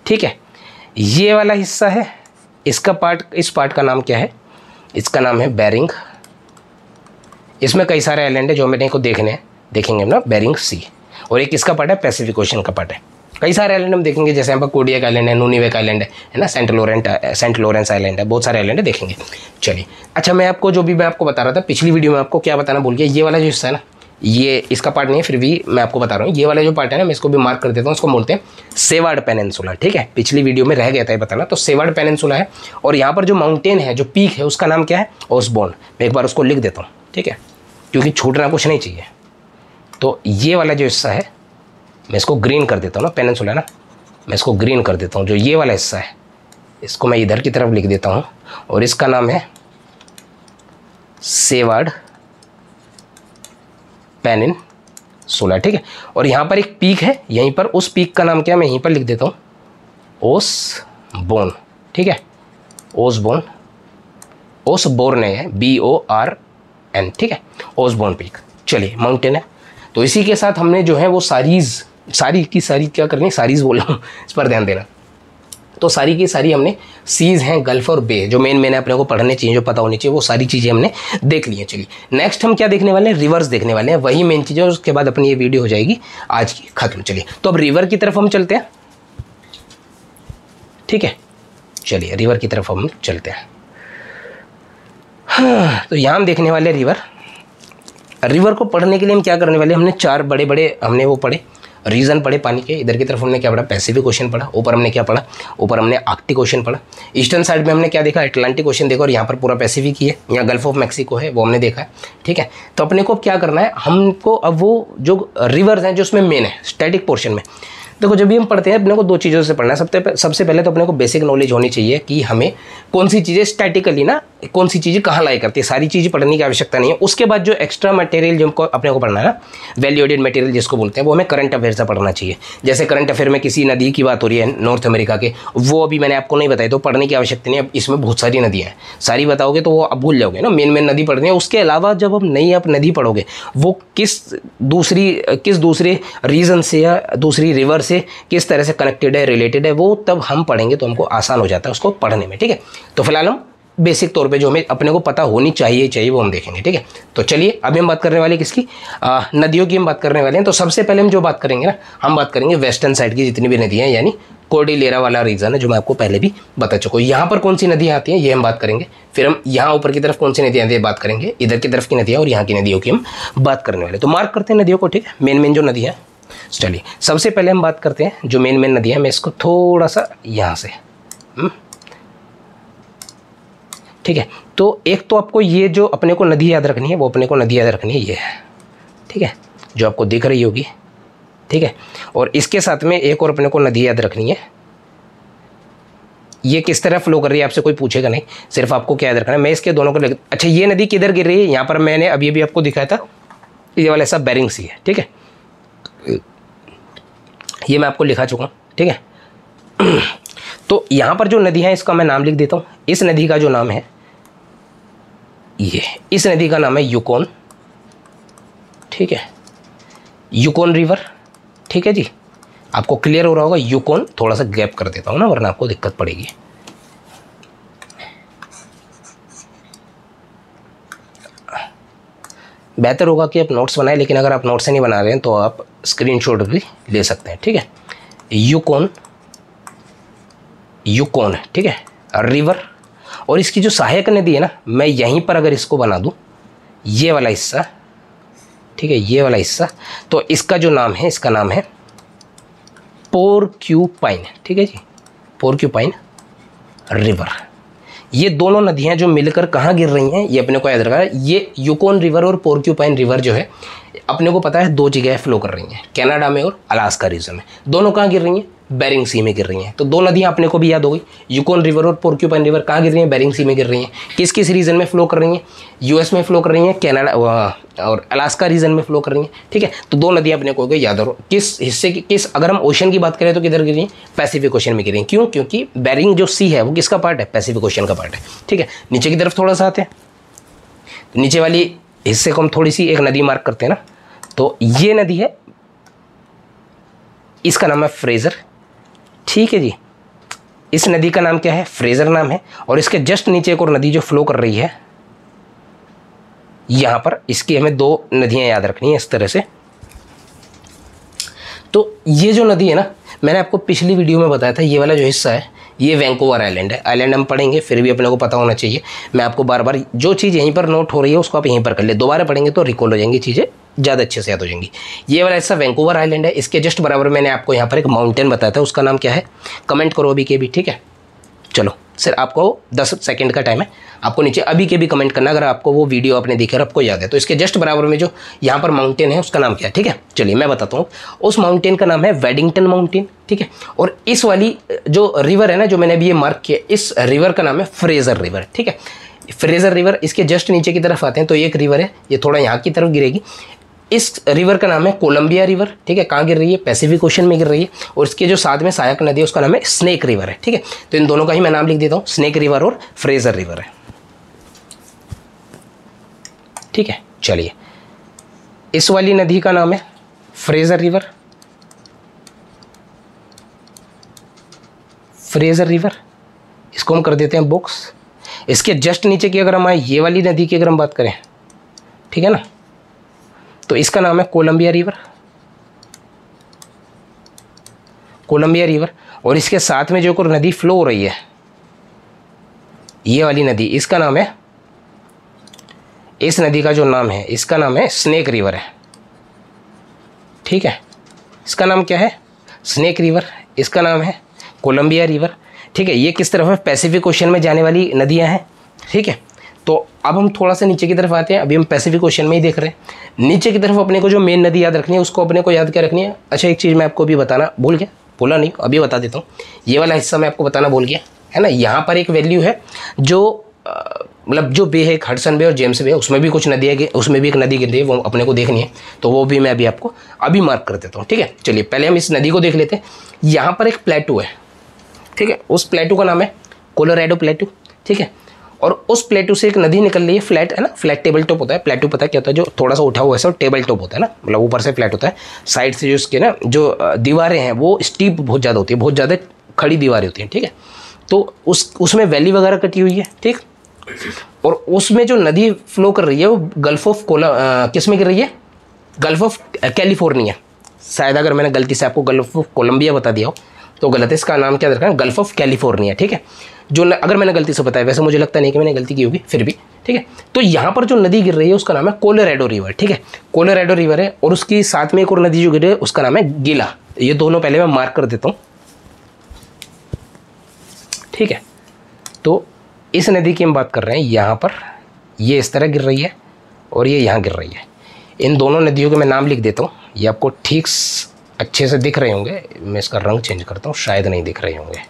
ठीक है, ये वाला हिस्सा है, इसका पार्ट, इस पार्ट का नाम क्या है? इसका नाम है बेरिंग। इसमें कई सारे आइलैंड है जो मेरे को देखेंगे हम ना, बेरिंग सी। और एक इसका पार्ट है पैसिफिक ओशन का पार्ट है। कई सारे आइलैंड हम देखेंगे, जैसे यहाँ पर कोडियक आइलैंड है, नूनीवेक आइलैंड है ना, सेंट लॉरेंस आइलैंड है, बहुत सारे आइलैंड है, देखेंगे। चलिए, अच्छा मैं आपको जो भी मैं आपको बता रहा था पिछली वीडियो में, आपको क्या बताना भूल गया, ये वाला जो हिस्सा है ना, ये इसका पार्ट नहीं है, फिर भी मैं आपको बता रहा हूँ, ये वाला जो पार्ट है ना, मैं इसको भी मार्क कर देता हूँ, इसको बोलते हैं सेवार्ड पेनिनसुला। ठीक है, पिछली वीडियो में रह गया था ये बताना, तो सेवार्ड पेनिनसुला है। और यहाँ पर जो माउंटेन है, जो पीक है, उसका नाम क्या है? ओसबोर्न। मैं एक बार उसको लिख देता हूँ, ठीक है, क्योंकि छूटना कुछ नहीं चाहिए। तो ये वाला जो हिस्सा है, मैं इसको ग्रीन कर देता हूँ ना, पेनिनसुला ना, मैं इसको ग्रीन कर देता हूँ। जो ये वाला हिस्सा है, इसको मैं इधर की तरफ लिख देता हूँ, और इसका नाम है सेवार्ड पेनिनसुला। ठीक है, और यहाँ पर एक पीक है, यहीं पर, उस पीक का नाम क्या है, मैं यहीं पर लिख देता हूँ, ओसबोर्न। ठीक है, ओसबोर्न, ओसबोर्न है, BORN। ठीक है, ओसबोर्न पीक। चलिए, माउंटेन है। तो इसी के साथ हमने जो है वो सारी की सारी क्या करनी, सारीज बोल रहा हूँ, इस पर ध्यान देना। तो सारी की सारी हमने सीज हैं, गल्फ और बे, जो मेन अपने को पढ़ने चाहिए, जो पता होनी चाहिए, वो सारी चीज़ें हमने देख ली हैं। चलिए, नेक्स्ट हम क्या देखने वाले हैं? रिवर्स देखने वाले हैं, वही मेन चीज़ है। उसके बाद अपनी ये वीडियो हो जाएगी आज की खत्म। चलिए, तो अब रिवर की तरफ हम चलते हैं। ठीक है, चलिए रिवर की तरफ हम चलते हैं। हाँ, तो यहाँ हम देखने वाले रिवर को पढ़ने के लिए हम क्या करने वाले, हमने 4 बड़े हमने वो पढ़े, रीजन पढ़े पानी के। इधर की तरफ हमने क्या पढ़ा? पैसिफिक ओशन पढ़ा। ऊपर हमने क्या पढ़ा? ऊपर हमने आर्कटिक ओशन पढ़ा। ईस्टर्न साइड में हमने क्या देखा? अटलांटिक ओशन देखा, और यहाँ पर पूरा पैसिफिक ही है, यहाँ गल्फ ऑफ मैक्सिको है, वो हमने देखा है। ठीक है, तो अपने को क्या करना है, हमको अब वो जो रिवर्स हैं, जो उसमें मेन है स्टैटिक पोर्शन में, देखो जब भी हम पढ़ते हैं अपने को 2 चीज़ों से पढ़ना है। सबसे पहले तो अपने को बेसिक नॉलेज होनी चाहिए कि हमें कौन सी चीज़ें स्टैटिकली ना, कौन सी चीज़ें कहाँ लाई करती है, सारी चीज़ें पढ़ने की आवश्यकता नहीं है। उसके बाद जो एक्स्ट्रा मटेरियल जो अपने को पढ़ना है ना, वैल्यू एडेड मटेरियल जिसको बोलते हैं, वो हमें करंट अफेयर से पढ़ना चाहिए। जैसे करंट अफेयर में किसी नदी की बात हो रही है नॉर्थ अमेरिका के, वो अभी मैंने आपको नहीं बताई, तो पढ़ने की आवश्यकता नहीं है। अब इसमें बहुत सारी नदियाँ हैं, सारी बताओगे तो वो अब भूल जाओगे ना, मेन नदी पढ़नी है। उसके अलावा जब हम नई आप नदी पढ़ोगे, वो किस दूसरे रीजन से या दूसरी रिवर से किस तरह से कनेक्टेड है, रिलेटेड है, वो तब हम पढ़ेंगे तो हमको आसान हो जाता है उसको पढ़ने में। ठीक है, तो फिलहाल हम बेसिक तौर पे जो हमें अपने को पता होनी चाहिए वो हम देखेंगे। ठीक है, तो चलिए अभी हम बात करने वाले किसकी, नदियों की हम बात करने वाले हैं। तो सबसे पहले हम जो बात करेंगे ना, हम बात करेंगे वेस्टर्न साइड की जितनी भी नदियाँ हैं, यानी कोर्डिलेरा वाला रीजन है, जो मैं आपको पहले भी बता चुका हूँ। यहाँ पर कौन सी नदियाँ आती हैं ये हम बात करेंगे, फिर हम यहाँ ऊपर की तरफ कौन सी नदियाँ आती है बात करेंगे, इधर की तरफ की नदियाँ और यहाँ की नदियों की हम बात करने वाले। तो मार्क करते हैं नदियों को। ठीक है, मेन जो नदी है। चलिए, सबसे पहले हम बात करते हैं जो मेन नदी है। मैं इसको थोड़ा सा यहाँ से ठीक है, तो एक तो आपको ये जो अपने को नदी याद रखनी है, वो अपने को नदी याद रखनी है, ये है। ठीक है, जो आपको दिख रही होगी। ठीक है, और इसके साथ में एक और अपने को नदी याद रखनी है। ये किस तरह फ्लो कर रही है आपसे कोई पूछेगा नहीं, सिर्फ आपको क्या याद रखना है। मैं इसके दोनों को अच्छा, ये नदी किधर गिर रही है, यहाँ पर मैंने अभी अभी आपको दिखाया था, ये वाला ऐसा बेरिंग सी है। ठीक है, ये मैं आपको लिखा चुका हूँ। ठीक है, तो यहाँ पर जो नदी है इसका मैं नाम लिख देता हूँ। इस नदी का जो नाम है, ये इस नदी का नाम है यूकोन। ठीक है, यूकोन रिवर। ठीक है जी, आपको क्लियर हो रहा होगा। यूकोन, थोड़ा सा गैप कर देता हूँ ना, वरना आपको दिक्कत पड़ेगी। बेहतर होगा कि आप नोट्स बनाएं, लेकिन अगर आप नोट्स से नहीं बना रहे हैं तो आप स्क्रीनशॉट भी ले सकते हैं। ठीक है, यूकोन ठीक है, रिवर। और इसकी जो सहायक नदी है ना, मैं यहीं पर अगर इसको बना दूं, ये वाला हिस्सा, ठीक है, ये वाला हिस्सा, तो इसका जो नाम है, इसका नाम है पोर्क्यूपाइन। ठीक है जी, पोर्क्यूपाइन रिवर। ये दोनों नदियां जो मिलकर कहाँ गिर रही हैं, ये अपने को याद रखना है। ये यूकोन रिवर और पोर्क्यूपाइन रिवर जो है, अपने को पता है 2 जगह फ्लो कर रही हैं, कनाडा में और अलास्का रीजन में। दोनों कहाँ गिर रही हैं? बेरिंग सी में गिर रही हैं। तो 2 नदियाँ अपने को भी याद हो गई। यूकोन रिवर और पोर्क्यूपाइन रिवर कहाँ गिर रही हैं? बेरिंग सी में गिर रही हैं। किस किस रीजन में फ्लो कर रही हैं? यूएस में फ्लो कर रही हैं, कनाडा और अलास्का रीजन में फ्लो कर रही हैं। ठीक है, तो 2 नदियाँ अपने को याद हो। किस हिस्से की, किस, अगर हम ओशन की बात करें तो किधर गिर रही हैं? पैसिफिक ओशन में गिर रही हैं। क्यों? क्योंकि बेरिंग जो सी है वो किसका पार्ट है? पैसिफिक ओशन का पार्ट है। ठीक है, नीचे की तरफ थोड़ा सा आते हैं, तो नीचे वाली हिस्से को हम थोड़ी सी एक नदी मार्क करते हैं ना, तो ये नदी है, इसका नाम है फ्रेजर। ठीक है जी। इस नदी का नाम क्या है? फ्रेजर नाम है। और इसके जस्ट नीचे एक और नदी जो फ्लो कर रही है यहाँ पर, इसकी हमें 2 नदियाँ याद रखनी है इस तरह से। तो ये जो नदी है ना, मैंने आपको पिछली वीडियो में बताया था, ये वाला जो हिस्सा है ये वैंकूवर आइलैंड है। आइलैंड हम पढ़ेंगे फिर भी अपने को पता होना चाहिए। मैं आपको बार बार जो चीज़ यहीं पर नोट हो रही है उसको आप यहीं पर कर ले, दोबारा पढ़ेंगे तो रिकॉल हो जाएंगी चीज़ें, ज़्यादा अच्छे से याद हो जाएंगी। ये वाला हिस्सा वैंकूवर आइलैंड है। इसके जस्ट बराबर मैंने आपको यहाँ पर एक माउंटेन बताया था, उसका नाम क्या है कमेंट करो अभी के भी, ठीक है। चलो सर, आपको 10 सेकंड का टाइम है, आपको नीचे अभी के भी कमेंट करना अगर आपको वो वीडियो आपने देखी और आपको याद है। तो इसके जस्ट बराबर में जो यहाँ पर माउंटेन है उसका नाम क्या है, ठीक है। चलिए मैं बताता हूँ, उस माउंटेन का नाम है वेडिंगटन माउंटेन, ठीक है। और इस वाली जो रिवर है ना, जो मैंने अभी ये मार्क किया, इस रिवर का नाम है फ्रेजर रिवर, ठीक है। फ्रेजर रिवर इसके जस्ट नीचे की तरफ आते हैं तो एक रिवर है, ये थोड़ा यहाँ की तरफ गिरेगी। इस रिवर का नाम है कोलंबिया रिवर, ठीक है। कहाँ गिर रही है? पैसिफिक ओशन में गिर रही है। और इसके जो साथ में सहायक नदी है उसका नाम है स्नेक रिवर है, ठीक है। तो इन दोनों का ही मैं नाम लिख देता हूँ, स्नेक रिवर और फ्रेजर रिवर है, ठीक है। चलिए, इस वाली नदी का नाम है फ्रेजर रिवर, फ्रेजर रिवर, इसको हम कर देते हैं बॉक्स। इसके जस्ट नीचे की अगर हम आए, ये वाली नदी की अगर हम बात करें, ठीक है ना, तो इसका नाम है कोलंबिया रिवर, कोलंबिया रिवर। और इसके साथ में जो कोई नदी फ्लो हो रही है, ये वाली नदी, इसका नाम है, इस नदी का जो नाम है इसका नाम है स्नेक रिवर है, ठीक है। इसका नाम क्या है? Snake river. इसका नाम है कोलंबिया रिवर, ठीक है। ये किस तरफ है? पैसिफिक ओशन में जाने वाली नदियां हैं, ठीक है। तो अब हम थोड़ा सा नीचे की तरफ आते हैं, अभी हम पैसिफिक ओशन में ही देख रहे हैं। नीचे की तरफ अपने को जो मेन नदी याद रखनी है उसको अपने को याद क्या रखनी है? अच्छा, एक चीज़ मैं आपको अभी बताना भूल गया, बोला नहीं, अभी बता देता हूँ। ये वाला हिस्सा मैं आपको बताना भूल गया, है ना। यहाँ पर एक वैल्यू है जो मतलब जो बे है, हडसन बे और जेम्स बे, उसमें भी कुछ नदी है, उसमें भी एक नदी गिरती है, वो अपने को देखनी है। तो वो भी मैं अभी आपको अभी मार्क कर देता हूँ, ठीक है। चलिए पहले हम इस नदी को देख लेते हैं। यहाँ पर एक प्लेटू है, ठीक है। उस प्लेटू का नाम है कोलोराडो प्लेटू, ठीक है। और उस प्लेटू से एक नदी निकल रही है, फ्लैट है ना, फ्लैट टेबल टॉप होता है। प्लेटू पता है क्या होता है? जो थोड़ा सा उठा हुआ है, और टेबल टॉप होता है ना, मतलब ऊपर से फ्लैट होता है, साइड से जो उसके ना जो दीवारें हैं वो स्टीप बहुत ज़्यादा होती है, बहुत ज़्यादा खड़ी दीवारें होती हैं, ठीक है। तो उसमें वैली वगैरह कटी हुई है, ठीक। और उसमें जो नदी फ्लो कर रही है वो गल्फ ऑफ किस में गिर रही है? Gulf of California. शायद अगर मैंने गलती से आपको गल्फ ऑफ कोलंबिया बता दिया हो तो गलत है, इसका नाम क्या रखना है? गल्फ ऑफ कैलिफोर्निया, ठीक है। अगर मैंने गलती से बताया, वैसे मुझे लगता नहीं कि मैंने गलती की होगी, फिर भी ठीक है। तो यहाँ पर जो नदी गिर रही है उसका नाम है कोलोराडो रिवर, ठीक है। कोलोराडो रिवर है। और उसकी साथ में एक और नदी जो गिर रही है उसका नाम है गीला। ये दोनों पहले मैं मार्क कर देता हूँ, ठीक है। तो इस नदी की हम बात कर रहे हैं, यहाँ पर ये इस तरह गिर रही है और ये यहाँ गिर रही है। इन दोनों नदियों के मैं नाम लिख देता हूँ, ये आपको ठीक अच्छे से दिख रहे होंगे। मैं इसका रंग चेंज करता हूँ, शायद नहीं दिख रहे होंगे,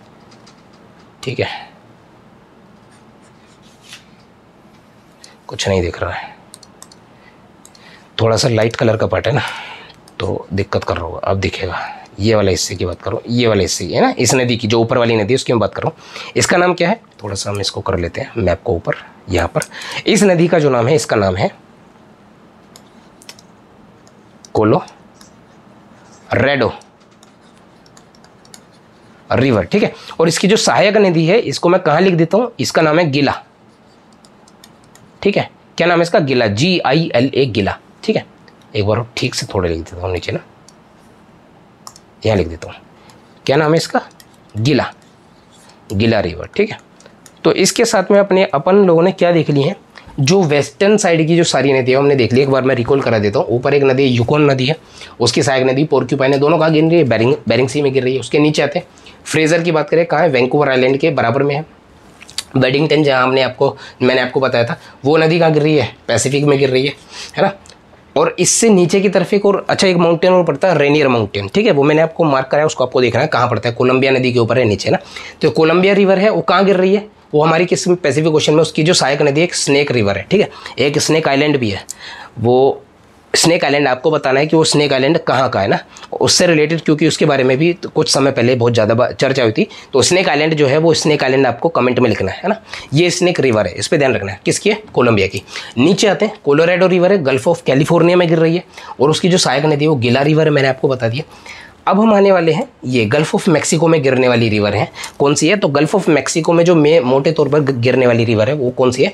ठीक है। कुछ नहीं दिख रहा है, थोड़ा सा लाइट कलर का पार्ट है ना, तो दिक्कत कर रहा होगा। अब दिखेगा। ये वाला हिस्से की बात करो, ये वाले हिस्से की है ना, इस नदी की जो ऊपर वाली नदी है उसकी मैं बात कर रहा हूँ। इसका नाम क्या है? थोड़ा सा हम इसको कर लेते हैं मैप को ऊपर। यहाँ पर इस नदी का जो नाम है, इसका नाम है कोलोराडो रिवर, ठीक है। और इसकी जो सहायक नदी है इसको मैं कहाँ लिख देता हूँ? इसका नाम है गिला, ठीक है। क्या नाम है इसका? गिला, GILA, गिला, ठीक है। एक बार ठीक से थोड़ा लिख देता हूँ नीचे ना, यहाँ लिख देता हूँ। क्या नाम है इसका? गिला, गिला रिवर, ठीक है। तो इसके साथ में अपन लोगों ने क्या देख ली है? जो वेस्टर्न साइड की जो सारी नदी है हमने देख ली। एक बार मैं रिकॉल करा देता हूँ। ऊपर एक नदी है यूकोन नदी है, उसकी सहायक नदी पोर्क्यूपाइन है। दोनों कहाँ गिर रही है? बेरिंग सी में गिर रही है। उसके नीचे आते हैं फ्रेजर की बात करें, कहाँ है? वैंकूवर आइलैंड के बराबर में है। वेडिंगटन जहाँ मैंने आपको बताया था, वो नदी कहाँ गिर रही है? पैसिफिक में गिर रही है ना। और इससे नीचे की तरफ एक और अच्छा एक माउंटेन और पड़ता है, रेनियर माउंटेन, ठीक है। वो मैंने आपको मार्क कराया, उसको आपको देखना है कहाँ पड़ता है। कोलंबिया नदी के ऊपर है नीचे ना। तो कोलंबिया रिवर है, वो कहाँ गिर रही है? वो हमारी किस पैसिफिक ओशन में, उसकी जो सहायक नदी है एक स्नेक रिवर है, ठीक है। एक स्नेक आइलैंड भी है। वो स्नेक आइलैंड आपको बताना है कि वो स्नेक आइलैंड कहाँ का है ना, उससे रिलेटेड, क्योंकि उसके बारे में भी तो कुछ समय पहले बहुत ज़्यादा चर्चा हुई थी। तो स्नेक आइलैंड जो है वो स्नेक आइलैंड आपको कमेंट में लिखना है ना। ये स्नेक रिवर है, इस पर ध्यान रखना है। किसकी है? कोलंबिया की। नीचे आते हैं, कोलोराडो रिवर है, गल्फ ऑफ कैलिफोर्निया में गिर रही है। और उसकी जो सहायक नदी है वो गिला रिवर है, मैंने आपको बता दिया। अब हम आने वाले हैं ये गल्फ ऑफ मैक्सिको में गिरने वाली रिवर है, कौन सी है? तो गल्फ ऑफ मैक्सिको में जो मोटे तौर पर गिरने वाली रिवर है वो कौन सी है?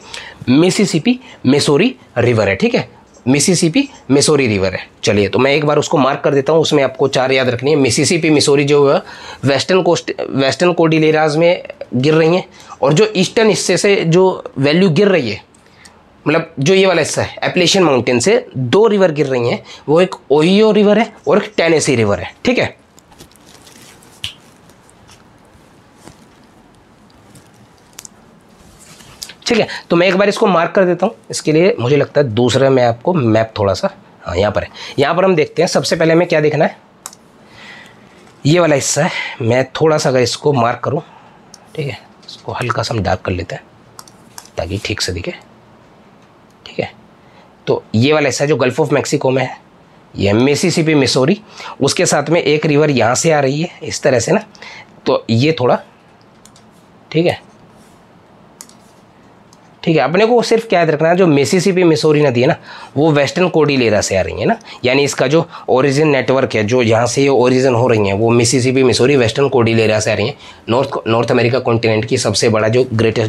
मिसिसिपी मिसोरी रिवर है, ठीक है, मिसिसिपी मिसोरी रिवर है। चलिए तो मैं एक बार उसको मार्क कर देता हूँ, उसमें आपको 4 याद रखनी है। मिसिसिपी मिसोरी जो है वेस्टर्न कोर्डिलेराज में गिर रही हैं, और जो ईस्टर्न हिस्से से जो वैल्यू गिर रही है, मतलब जो ये वाला हिस्सा है एप्लेशियन माउंटेन से 2 रिवर गिर रही हैं, वो एक ओहियो रिवर है और एक टेनेसी रिवर है, ठीक है। ठीक है, तो मैं एक बार इसको मार्क कर देता हूँ। इसके लिए मुझे लगता है दूसरा मैं आपको मैप थोड़ा सा, हाँ यहाँ पर है, यहाँ पर हम देखते हैं। सबसे पहले हमें क्या देखना है, ये वाला हिस्सा है। मैं थोड़ा सा अगर इसको मार्क करूँ, ठीक है, इसको हल्का सा हम डार्क कर लेते हैं ताकि ठीक से दिखे, ठीक है। तो ये वाला हिस्सा जो गल्फ ऑफ मैक्सिको में है, ये मिसिसिपी मिसोरी, उसके साथ में एक रिवर यहाँ से आ रही है इस तरह से ना, तो ये थोड़ा, ठीक है, ठीक है। अपने को सिर्फ क्या याद रखना है, जो मिसिसिपी मिसोरी नदी है ना, वो वेस्टर्न कोर्डिलेरा से आ रही है ना, यानी इसका जो ओरिजिन नेटवर्क है, जो यहाँ से ये ओरिजिन हो रही है, वो मिसिसिपी मिसोरी वेस्टर्न कोर्डिलेरा से आ रही है। नॉर्थ अमेरिका कॉन्टिनेंट की सबसे बड़ा जो ग्रेट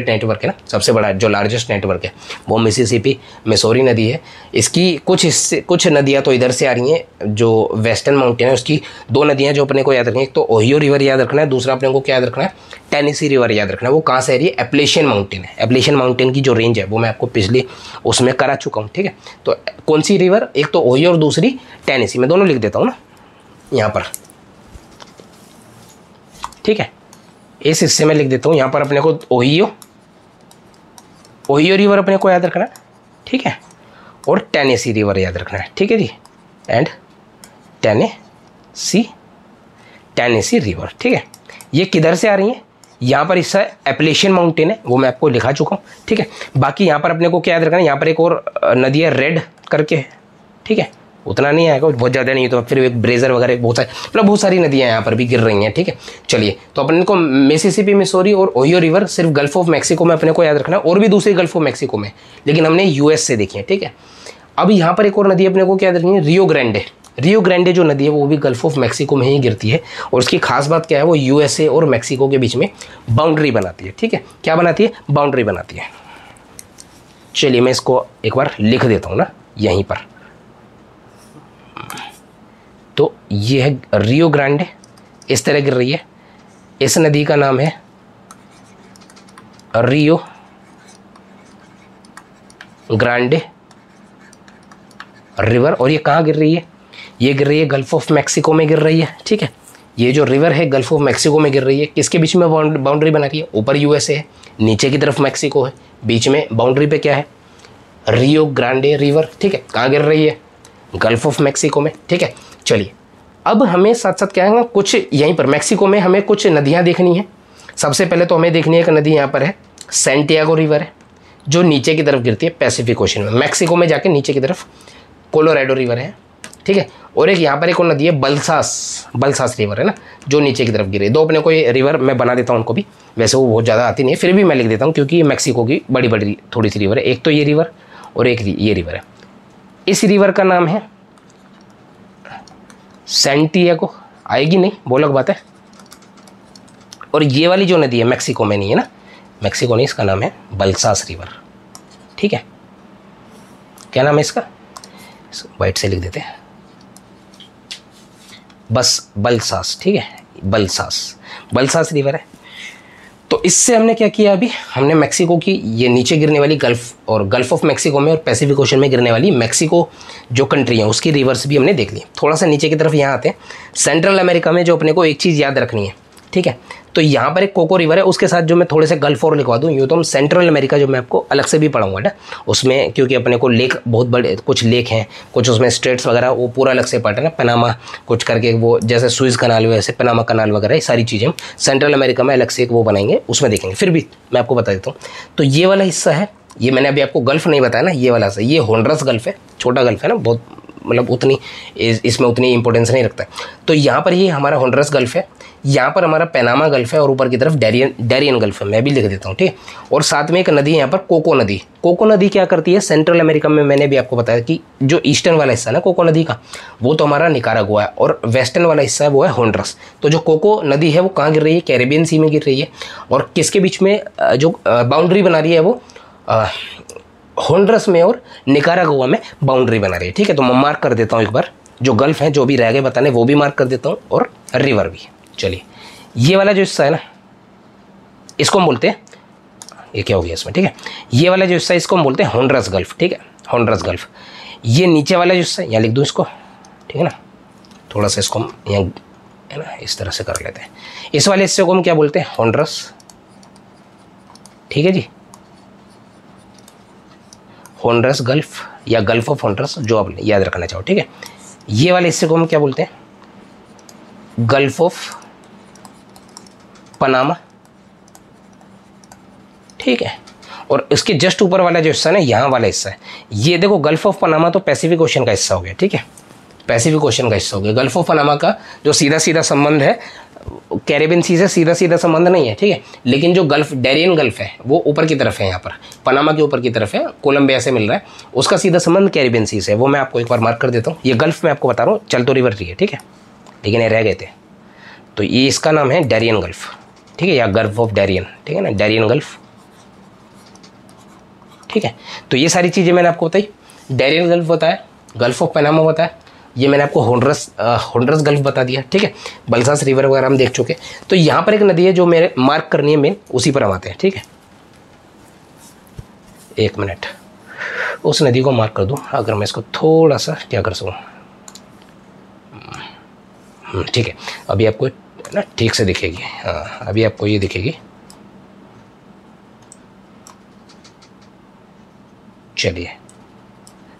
नेटवर्क है ना, सबसे बड़ा जो लार्जेस्ट नेटवर्क है, वो मिसिसिपी मिसोरी नदी है। इसकी कुछ नदियाँ तो इधर से आ रही हैं, जो वेस्टर्न माउंटेन है उसकी 2 नदियाँ जो अपने को याद रखनी है, एक तो ओहियो रिवर याद रखना है, दूसरा अपने को क्या याद रखना है, टेनेसी रिवर याद रखना है। वो कहाँ से आ रही है? एप्लेशियन माउंटेन है। एप्लेशियन माउंटेन की जो रेंज है वो मैं आपको पिछली उसमें करा चुका हूँ, ठीक है। तो कौन सी रिवर, एक तो ओहियो और दूसरी टेनेसी, मैं दोनों लिख देता हूँ ना यहाँ पर, ठीक है। इस हिस्से में लिख देता हूँ, यहाँ पर अपने को ओहियो रिवर अपने को याद रखना है, ठीक है, और टेनेसी रिवर याद रखना है, ठीक है जी, एंड टेनेसी रिवर, ठीक है। ये किधर से आ रही है? यहाँ पर हिस्सा एप्लेशियन माउंटेन है, वो मैं आपको लिखा चुका हूँ, ठीक है। बाकी यहाँ पर अपने को क्या याद रखना है, यहाँ पर एक और नदी है रेड करके है, ठीक है, उतना नहीं आएगा, बहुत ज़्यादा नहीं, तो फिर एक ब्रेजर वगैरह बहुत सारे, मतलब बहुत सारी नदियाँ यहाँ पर भी गिर रही हैं, ठीक है। चलिए, तो अपने को मिसिसिपी मिसोरी और ओहियो रिवर सिर्फ गल्फ ऑफ मैक्सिको में अपने को याद रखना है, और भी दूसरी गल्फ ऑफ मैक्सिको में, लेकिन हमने यूएस से देखी है, ठीक है। अब यहाँ पर एक और नदी अपने को क्या याद रखनी है, रियो ग्रांडे जो नदी है वो भी गल्फ ऑफ मैक्सिको में ही गिरती है, और उसकी खास बात क्या है, वो यूएसए और मैक्सिको के बीच में बाउंड्री बनाती है, ठीक है। क्या बनाती है? बाउंड्री बनाती है। चलिए मैं इसको एक बार लिख देता हूँ ना यहीं पर। तो ये है रियो ग्रांडे, इस तरह गिर रही है। इस नदी का नाम है रियो ग्रांडे रिवर, और ये कहाँ गिर रही है? ये गिर रही है गल्फ ऑफ मैक्सिको में गिर रही है, ठीक है। ये जो रिवर है गल्फ ऑफ मैक्सिको में गिर रही है। किसके बीच में बाउंड्री बना रही है? ऊपर यूएसए है, नीचे की तरफ मैक्सिको है, बीच में बाउंड्री पे क्या है? रियो ग्रांडे रिवर, ठीक है। कहाँ गिर रही है? गल्फ ऑफ मैक्सिको में, ठीक है। चलिए, अब हमें साथ साथ क्या है, कुछ यहीं पर मैक्सिको में हमें कुछ नदियाँ देखनी है। सबसे पहले तो हमें देखनी है एक नदी यहाँ पर है, सैंटियागो रिवर है, जो नीचे की तरफ गिरती है पैसिफिक ओशन में। मैक्सिको में जाके नीचे की तरफ कोलोराडो रिवर है, ठीक है। और एक यहाँ पर एक और नदी है बलसास रिवर है ना, जो नीचे की तरफ गिरे। 2 अपने को ये रिवर मैं बना देता हूँ उनको भी, वैसे वो बहुत ज़्यादा आती नहीं है, फिर भी मैं लिख देता हूँ क्योंकि मैक्सिको की बड़ी थोड़ी सी रिवर है। एक तो ये रिवर और एक ये रिवर है। इस रिवर का नाम है सैंटियागो, आएगी नहीं, वो अलग बात है। और ये वाली जो नदी है मैक्सिको में नहीं है ना, मैक्सिको नहीं, इसका नाम है बलसास रिवर, ठीक है। क्या नाम है इसका? वाइट से लिख देते हैं, बस बलसास, ठीक है, बलसास रिवर है। तो इससे हमने क्या किया, अभी हमने मैक्सिको की ये नीचे गिरने वाली गल्फ ऑफ मैक्सिको में और पैसिफिक ओशन में गिरने वाली मैक्सिको जो कंट्री है उसकी रिवर्स भी हमने देख ली। थोड़ा सा नीचे की तरफ यहाँ आते हैं, सेंट्रल अमेरिका में जो अपने को एक चीज़ याद रखनी है, ठीक है। तो यहाँ पर एक कोको रिवर है, उसके साथ जो मैं थोड़े से गल्फ और लिखवा दूँ, यूँ तो हम सेंट्रल अमेरिका जो मैं आपको अलग से भी पढ़ाऊंगा ना उसमें, क्योंकि अपने को लेक बहुत बड़े, कुछ लेक हैं, कुछ उसमें स्टेट्स वगैरह, वो पूरा अलग से पार्ट है ना, पनामा कुछ करके, वो जैसे सुइज कनाल वैसे पनामा कनाल वगैरह, ये सारी चीज़ें हम सेंट्रल अमेरिका में अलग से एक वो बनाएंगे, उसमें देखेंगे। फिर भी मैं आपको बता देता हूँ, तो ये वाला हिस्सा है, ये मैंने अभी आपको गल्फ नहीं बताया ना, ये वाला हिस्सा, ये होंडरस गल्फ है, छोटा गल्फ है ना, बहुत मतलब उतनी इसमें उतनी इंपॉर्टेंस नहीं रखता। तो यहाँ पर ये हमारा होंडरस गल्फ है, यहाँ पर हमारा पैनामा गल्फ है और ऊपर की तरफ डैरियन गल्फ है, मैं भी लिख देता हूँ, ठीक है। और साथ में एक नदी है यहाँ पर कोको नदी। कोको नदी क्या करती है, सेंट्रल अमेरिका में मैंने भी आपको बताया कि जो ईस्टर्न वाला हिस्सा है ना कोको नदी का, वो तो हमारा निकारागुआ है, और वेस्टर्न वाला हिस्सा है वो है होंडरस। तो जो कोको नदी है वो कहाँ गिर रही है, कैरेबियन सी में गिर रही है, और किसके बीच में जो बाउंड्री बना रही है वो होंडरस में और निकारागुआ में बाउंड्री बना रही है, ठीक है। तो मैं मार्क कर देता हूँ एक बार, जो गल्फ है जो भी रह गए बताने वो भी मार्क कर देता हूँ, और रिवर भी। चलिए ये वाला जो हिस्सा है ना, इसको हम बोलते हैं, ये क्या हो गया इसमें, ठीक है। ये वाला जो हिस्सा है इसको हम बोलते हैं होंडरस गल्फ, ठीक है, होंडरस गल्फ। ये नीचे वाला जो हिस्सा है यहाँ लिख दूँ इसको, ठीक है ना, थोड़ा सा इसको हम यहाँ है ना इस तरह से कर लेते हैं। इस वाले हिस्से को हम क्या बोलते हैं, होंडरस, ठीक है जी, होंडरस गल्फ या गल्फ ऑफ होंडरस, जो आप याद रखना चाहो, ठीक है। ये वाले हिस्से को हम क्या बोलते हैं, गल्फ ऑफ पनामा, ठीक है। और इसके जस्ट ऊपर वाला जो हिस्सा है ना, यहाँ वाला हिस्सा है, ये देखो गल्फ ऑफ पनामा तो पैसिफिक ओशन का हिस्सा हो गया, ठीक है, पैसिफिक ओशन का हिस्सा हो गया। गल्फ ऑफ पनामा का जो सीधा सीधा संबंध है कैरेबियन सी से सीधा सीधा संबंध नहीं है, ठीक है, लेकिन जो गल्फ डैरियन गल्फ है वो ऊपर की तरफ है, यहाँ पर पनामा के ऊपर की तरफ है, कोलंबिया से मिल रहा है, उसका सीधा संबंध कैरेबियन सी से है, वो मैं आपको एक बार मार्क कर देता हूँ। ये गल्फ मैं आपको बता रहा हूँ, चल तो रिवर रही है, ठीक है, लेकिन ये रह गए थे, तो ये इसका नाम है डैरियन गल्फ, ठीक है, या गल्फ ऑफ डैरियन, ठीक है ना, डैरियन गल्फ, ठीक है। तो ये सारी चीज़ें मैंने आपको बताई, डैरियन गल्फ बताया, गल्फ ऑफ पनामा बताया, ये मैंने आपको होंडरस गल्फ बता दिया, ठीक है, बल्सास रिवर वगैरह हम देख चुके। तो यहाँ पर एक नदी है जो मेरे मार्क करनी है मेन, उसी पर हम आते हैं, ठीक है। एक मिनट, उस नदी को मार्क कर दूँ, अगर मैं इसको थोड़ा सा क्या कर सकूँ, ठीक है, अभी आपको ना ठीक से दिखेगी, हाँ अभी आपको ये दिखेगी। चलिए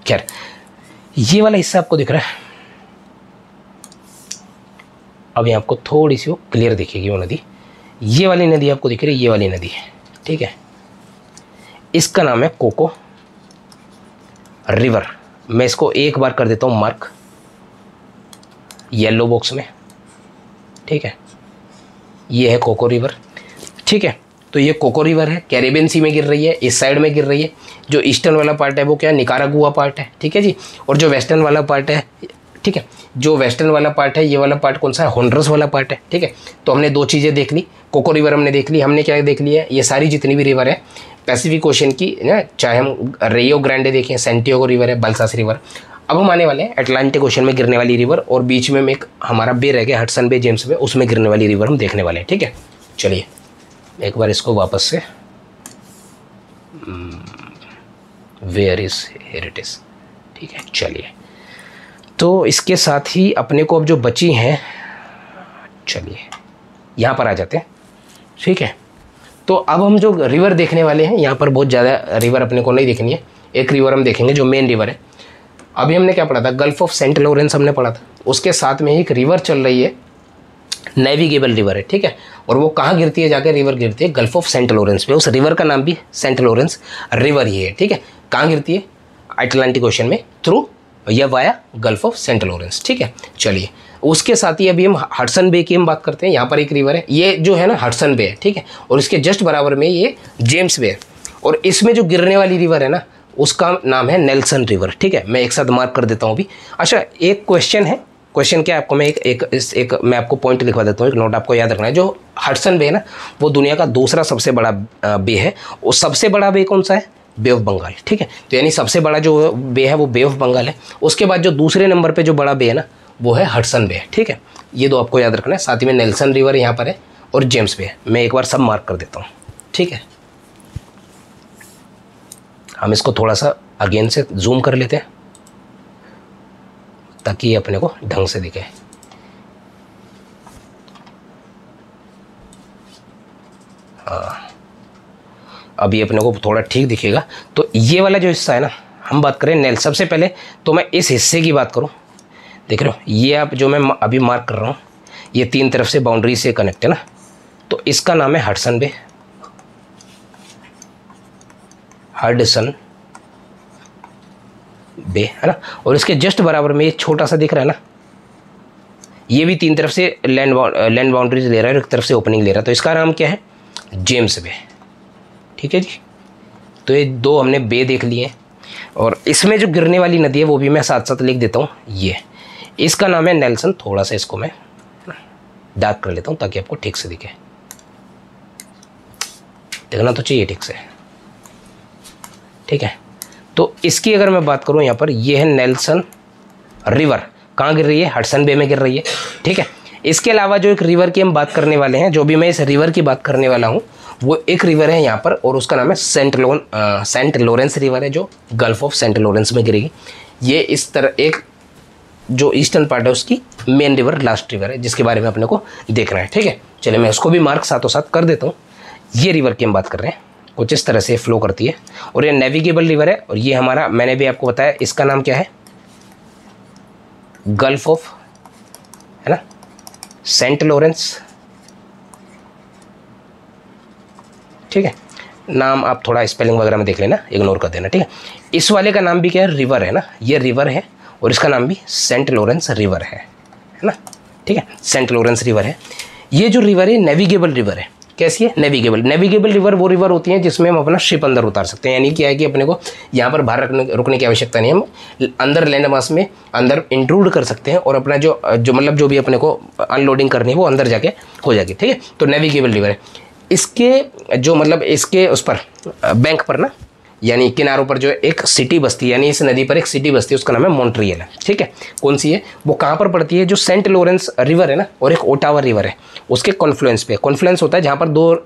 खैर, ये वाला हिस्सा आपको दिख रहा है, अभी आपको थोड़ी सी वो क्लियर दिखेगी वो नदी, ये वाली नदी आपको दिख रही है, ये वाली नदी है, ठीक है, इसका नाम है कोको रिवर। मैं इसको एक बार कर देता हूँ मार्क येलो बॉक्स में, ठीक है, ये है कोको रिवर, ठीक है। तो ये कोको रिवर है, कैरेबियन सी में गिर रही है, इस साइड में गिर रही है। जो ईस्टर्न वाला पार्ट है वो क्या है, निकारागुआ पार्ट है, ठीक है जी, और जो वेस्टर्न वाला पार्ट है, ठीक है, जो वेस्टर्न वाला पार्ट है, ये वाला पार्ट कौन सा है, होंडरस वाला पार्ट है, ठीक है। तो हमने दो चीज़ें देख ली, कोको रिवर हमने देख ली, हमने क्या देख लिया है, ये सारी जितनी भी रिवर है पैसिफिक ओशन की ना, चाहे हम रियो ग्रांडे देखें, सेंटियागो रिवर है, बल्सास रिवर। अब हम आने वाले हैं अटलांटिक ओशन में गिरने वाली रिवर, और बीच में एक हमारा बे रह गया हडसन बे, जेम्स बे, उसमें गिरने वाली रिवर हम देखने वाले हैं, ठीक है। चलिए एक बार इसको वापस से, where is, here it is, ठीक है। चलिए तो इसके साथ ही अपने को अब जो बची हैं, चलिए यहाँ पर आ जाते हैं, ठीक है। तो अब हम जो रिवर देखने वाले हैं, यहाँ पर बहुत ज़्यादा रिवर अपने को नहीं देखनी है, एक रिवर हम देखेंगे जो मेन रिवर है। अभी हमने क्या पढ़ा था, गल्फ ऑफ सेंट लॉरेंस हमने पढ़ा था, उसके साथ में एक रिवर चल रही है, नेविगेबल रिवर है, ठीक है, और वो कहाँ गिरती है, जाकर रिवर गिरती है गल्फ ऑफ सेंट लॉरेंस पे। उस रिवर का नाम भी सेंट लॉरेंस रिवर ही है, ठीक है। कहाँ गिरती है, अटलांटिक ओशन में, थ्रू या via Gulf of Saint Lawrence, ठीक है। चलिए उसके साथ ही अभी हम हडसन बे की हम बात करते हैं। यहाँ पर एक रिवर है, ये जो है ना हडसन बे है, ठीक है, और इसके जस्ट बराबर में ये जेम्स बे है, और इसमें जो गिरने वाली रिवर है ना उसका नाम है नेल्सन रिवर, ठीक है। मैं एक साथ मार्क कर देता हूँ अभी। अच्छा एक क्वेश्चन है, क्वेश्चन क्या है आपको, मैं एक मैं आपको पॉइंट लिखवा देता हूँ, एक नोट आपको याद रखना है। जो हडसन बे है ना वो दुनिया का दूसरा सबसे बड़ा बे है, और सबसे बड़ा बे कौन सा है, बे ऑफ बंगाल, ठीक है। तो यानी सबसे बड़ा जो बे है वो बे ऑफ बंगाल है। उसके बाद जो दूसरे नंबर पे जो बड़ा बे है ना वो है हडसन बे, ठीक है। ये दो आपको याद रखना है। साथ ही में नेल्सन रिवर यहाँ पर है और जेम्स बे है। मैं एक बार सब मार्क कर देता हूँ, ठीक है। हम इसको थोड़ा सा अगेन से जूम कर लेते हैं ताकि ये अपने को ढंग से दिखे। हाँ अभी अपने को थोड़ा ठीक दिखेगा। तो ये वाला जो हिस्सा है ना, हम बात करें नेल, सबसे पहले तो मैं इस हिस्से की बात करूं, देख रहे हो ये आप जो मैं अभी मार्क कर रहा हूँ, ये तीन तरफ से बाउंड्री से कनेक्ट है ना, तो इसका नाम है हडसन बे, हडसन बे, है ना। और इसके जस्ट बराबर में ये छोटा सा दिख रहा है ना, ये भी 3 तरफ से लैंड बाउंड्रीज ले रहा है और एक तरफ से ओपनिंग ले रहा है, तो इसका नाम क्या है, जेम्स बे। ठीक है जी, तो ये 2 हमने बे देख लिए। और इसमें जो गिरने वाली नदी है वो भी मैं साथ साथ लिख देता हूँ, ये इसका नाम है नेल्सन। थोड़ा सा इसको मैं डार्क कर लेता हूँ ताकि आपको ठीक से दिखे, देखना तो चाहिए ठीक से। ठीक है, तो इसकी अगर मैं बात करूँ यहाँ पर, ये है नेल्सन रिवर। कहाँ गिर रही है, हडसन बे में गिर रही है। ठीक है, इसके अलावा जो एक रिवर की हम बात करने वाले हैं, जो भी मैं इस रिवर की बात करने वाला हूँ, वो एक रिवर है यहाँ पर और उसका नाम है सेंट लॉरेंस रिवर है, जो गल्फ ऑफ सेंट लॉरेंस में गिरेगी। ये इस तरह एक जो ईस्टर्न पार्ट है उसकी मेन रिवर, लास्ट रिवर है, जिसके बारे में अपने को देखना है। ठीक है, चलिए मैं उसको भी मार्क साथों साथ कर देता हूँ। ये रिवर की हम बात कर रहे हैं, कुछ इस तरह से फ्लो करती है और ये नेविगेबल रिवर है। और ये हमारा, मैंने भी आपको बताया, इसका नाम क्या है, गल्फ ऑफ, है ना, सेंट लॉरेंस। ठीक है, नाम आप थोड़ा स्पेलिंग वगैरह में देख लेना, इग्नोर कर देना। ठीक है, इस वाले का नाम भी क्या है, रिवर है ना, ये रिवर है और इसका नाम भी सेंट लॉरेंस रिवर है ना। ठीक है, सेंट लॉरेंस रिवर है। ये जो रिवर है नेविगेबल रिवर है। कैसी है, नेविगेबल रिवर वो रिवर होती है जिसमें हम अपना शिप अंदर उतार सकते हैं। यानी क्या है कि अपने को यहाँ पर बाहर रुकने की आवश्यकता नहीं है, हम अंदर लैंड मास में अंदर इंक्लूड कर सकते हैं और अपना जो मतलब जो भी अपने को अनलोडिंग करनी है वो अंदर जाके हो जाएगी। ठीक है, तो नेविगेबल रिवर है। इसके जो मतलब इसके उस पर बैंक पर ना, यानी किनारों पर जो एक सिटी बसती है, यानी इस नदी पर एक सिटी बसती है, उसका नाम है मॉन्ट्रियल है। ठीक है, कौन सी है, वो कहाँ पर पड़ती है, जो सेंट लॉरेंस रिवर है ना और एक ओटावा रिवर है, उसके कॉन्फ्लुएंस पे। कॉन्फ्लुएंस होता है जहाँ पर 2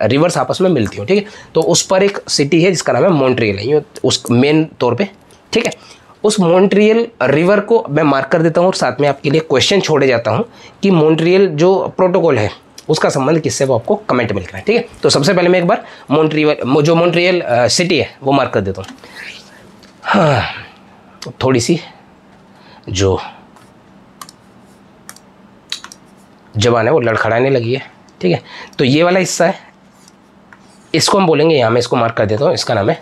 रिवर्स आपस में मिलती हो। ठीक है, तो उस पर एक सिटी है जिसका नाम है मॉन्ट्रियल है, उस मेन तौर पर। ठीक है, उस मॉन्ट्रियल रिवर को मैं मार्क कर देता हूँ और साथ में आपके लिए क्वेश्चन छोड़े जाता हूँ कि मॉन्ट्रियल जो प्रोटोकॉल है उसका संबंध किससे, वो आपको कमेंट में लिखना है। ठीक है, तो सबसे पहले मैं एक बार जो मॉन्ट्रियल सिटी है वो मार्क कर देता हूँ। हाँ, थोड़ी सी जो जबान है वो लड़खड़ाने लगी है। ठीक है, तो ये वाला हिस्सा है, इसको हम बोलेंगे, यहाँ मैं इसको मार्क कर देता हूँ, इसका नाम है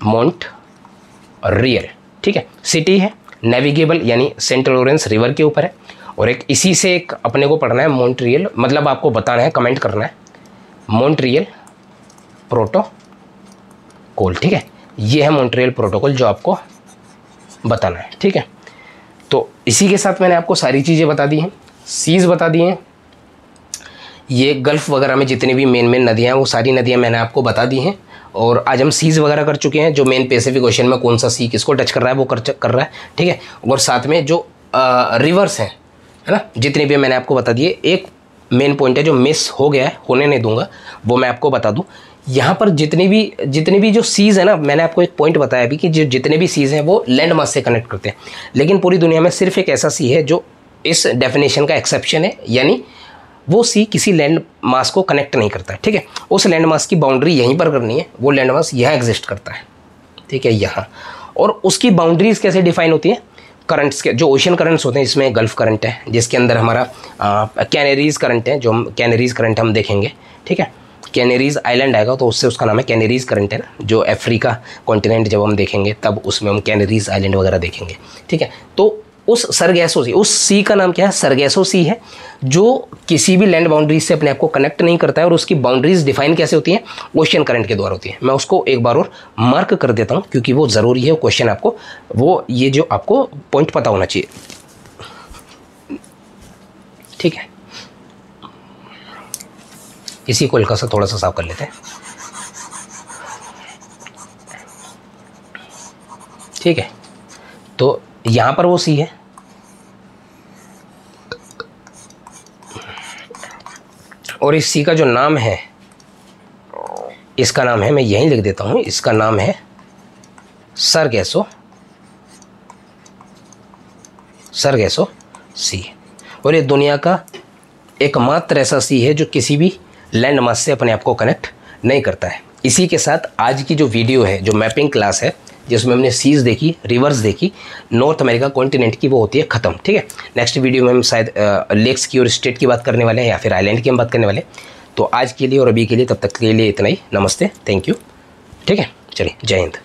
मॉन्ट्रियल। ठीक है, सिटी है, नेविगेबल यानी सेंट लॉरेंस रिवर के ऊपर है और एक इसी से एक अपने को पढ़ना है मॉन्ट्रियल, मतलब आपको बताना है, कमेंट करना है, मॉन्ट्रियल प्रोटोकॉल। ठीक है, ये है मॉन्ट्रियल प्रोटोकॉल जो आपको बताना है। ठीक है, तो इसी के साथ मैंने आपको सारी चीज़ें बता दी हैं, सीज बता दी हैं, ये गल्फ वगैरह में जितनी भी मेन नदियाँ हैं वो सारी नदियाँ मैंने आपको बता दी हैं। और आज हम सीज वगैरह कर चुके हैं, जो मेन पैसिफिक ओशन में कौन सा सी किसको टच कर रहा है वो कर रहा है। ठीक है, और साथ में जो रिवर्स हैं, है ना, जितने भी मैंने आपको बता दिए। एक मेन पॉइंट है जो मिस हो गया है, होने नहीं दूंगा, वो मैं आपको बता दूं। यहाँ पर जितनी भी जो सीज़ है ना, मैंने आपको एक पॉइंट बताया अभी कि जो जितने भी सीज़ हैं वो लैंड मास से कनेक्ट करते हैं, लेकिन पूरी दुनिया में सिर्फ एक ऐसा सी है जो इस डेफिनेशन का एक्सेप्शन है, यानी वो सी किसी लैंड मास को कनेक्ट नहीं करता है। ठीक है, उस लैंड मास की बाउंड्री यहीं पर करनी है, वो लैंड मास यहाँ एग्जिस्ट करता है। ठीक है, यहाँ, और उसकी बाउंड्रीज कैसे डिफाइन होती है, करंट्स के, जो ओशन करंट्स होते हैं, इसमें गल्फ करंट है जिसके अंदर हमारा कैनरीज करंट है, जो हम कैनरीज करंट हम देखेंगे। ठीक है, कैनरीज आइलैंड आएगा तो उससे उसका नाम है कैनरीज करंट है ना, जो अफ्रीका कॉन्टिनेंट जब हम देखेंगे तब उसमें हम कैनरीज आइलैंड वगैरह देखेंगे। ठीक है, तो उस सरगैसो सी, उस सी का नाम क्या है, सरगैसो सी है, जो किसी भी लैंड बाउंड्रीज से अपने आप को कनेक्ट नहीं करता है। और उसकी बाउंड्रीज डिफाइन कैसे होती हैं, ओशन करंट के द्वारा होती है। मैं उसको एक बार और मार्क कर देता हूँ क्योंकि वो ज़रूरी है, क्वेश्चन आपको वो ये जो आपको पॉइंट पता होना चाहिए। ठीक है, इसी को हल्का सा थोड़ा सा साफ कर लेते हैं। ठीक है, तो यहाँ पर वो सी है, और इस सी का जो नाम है, इसका नाम है, मैं यहीं लिख देता हूँ, इसका नाम है सरगैसो सी। और ये दुनिया का एकमात्र ऐसा सी है जो किसी भी लैंड मास से अपने आप को कनेक्ट नहीं करता है। इसी के साथ आज की जो वीडियो है, जो मैपिंग क्लास है, जिसमें हमने सीज देखी, रिवर्स देखी, नॉर्थ अमेरिका कॉन्टिनेंट की, वो होती है ख़त्म। ठीक है, नेक्स्ट वीडियो में हम शायद लेक्स की और स्टेट की बात करने वाले हैं या फिर आइलैंड की हम बात करने वाले हैं। तो आज के लिए और अभी के लिए, तब तक के लिए इतना ही। नमस्ते, थैंक यू। ठीक है, चलिए, जय हिंद।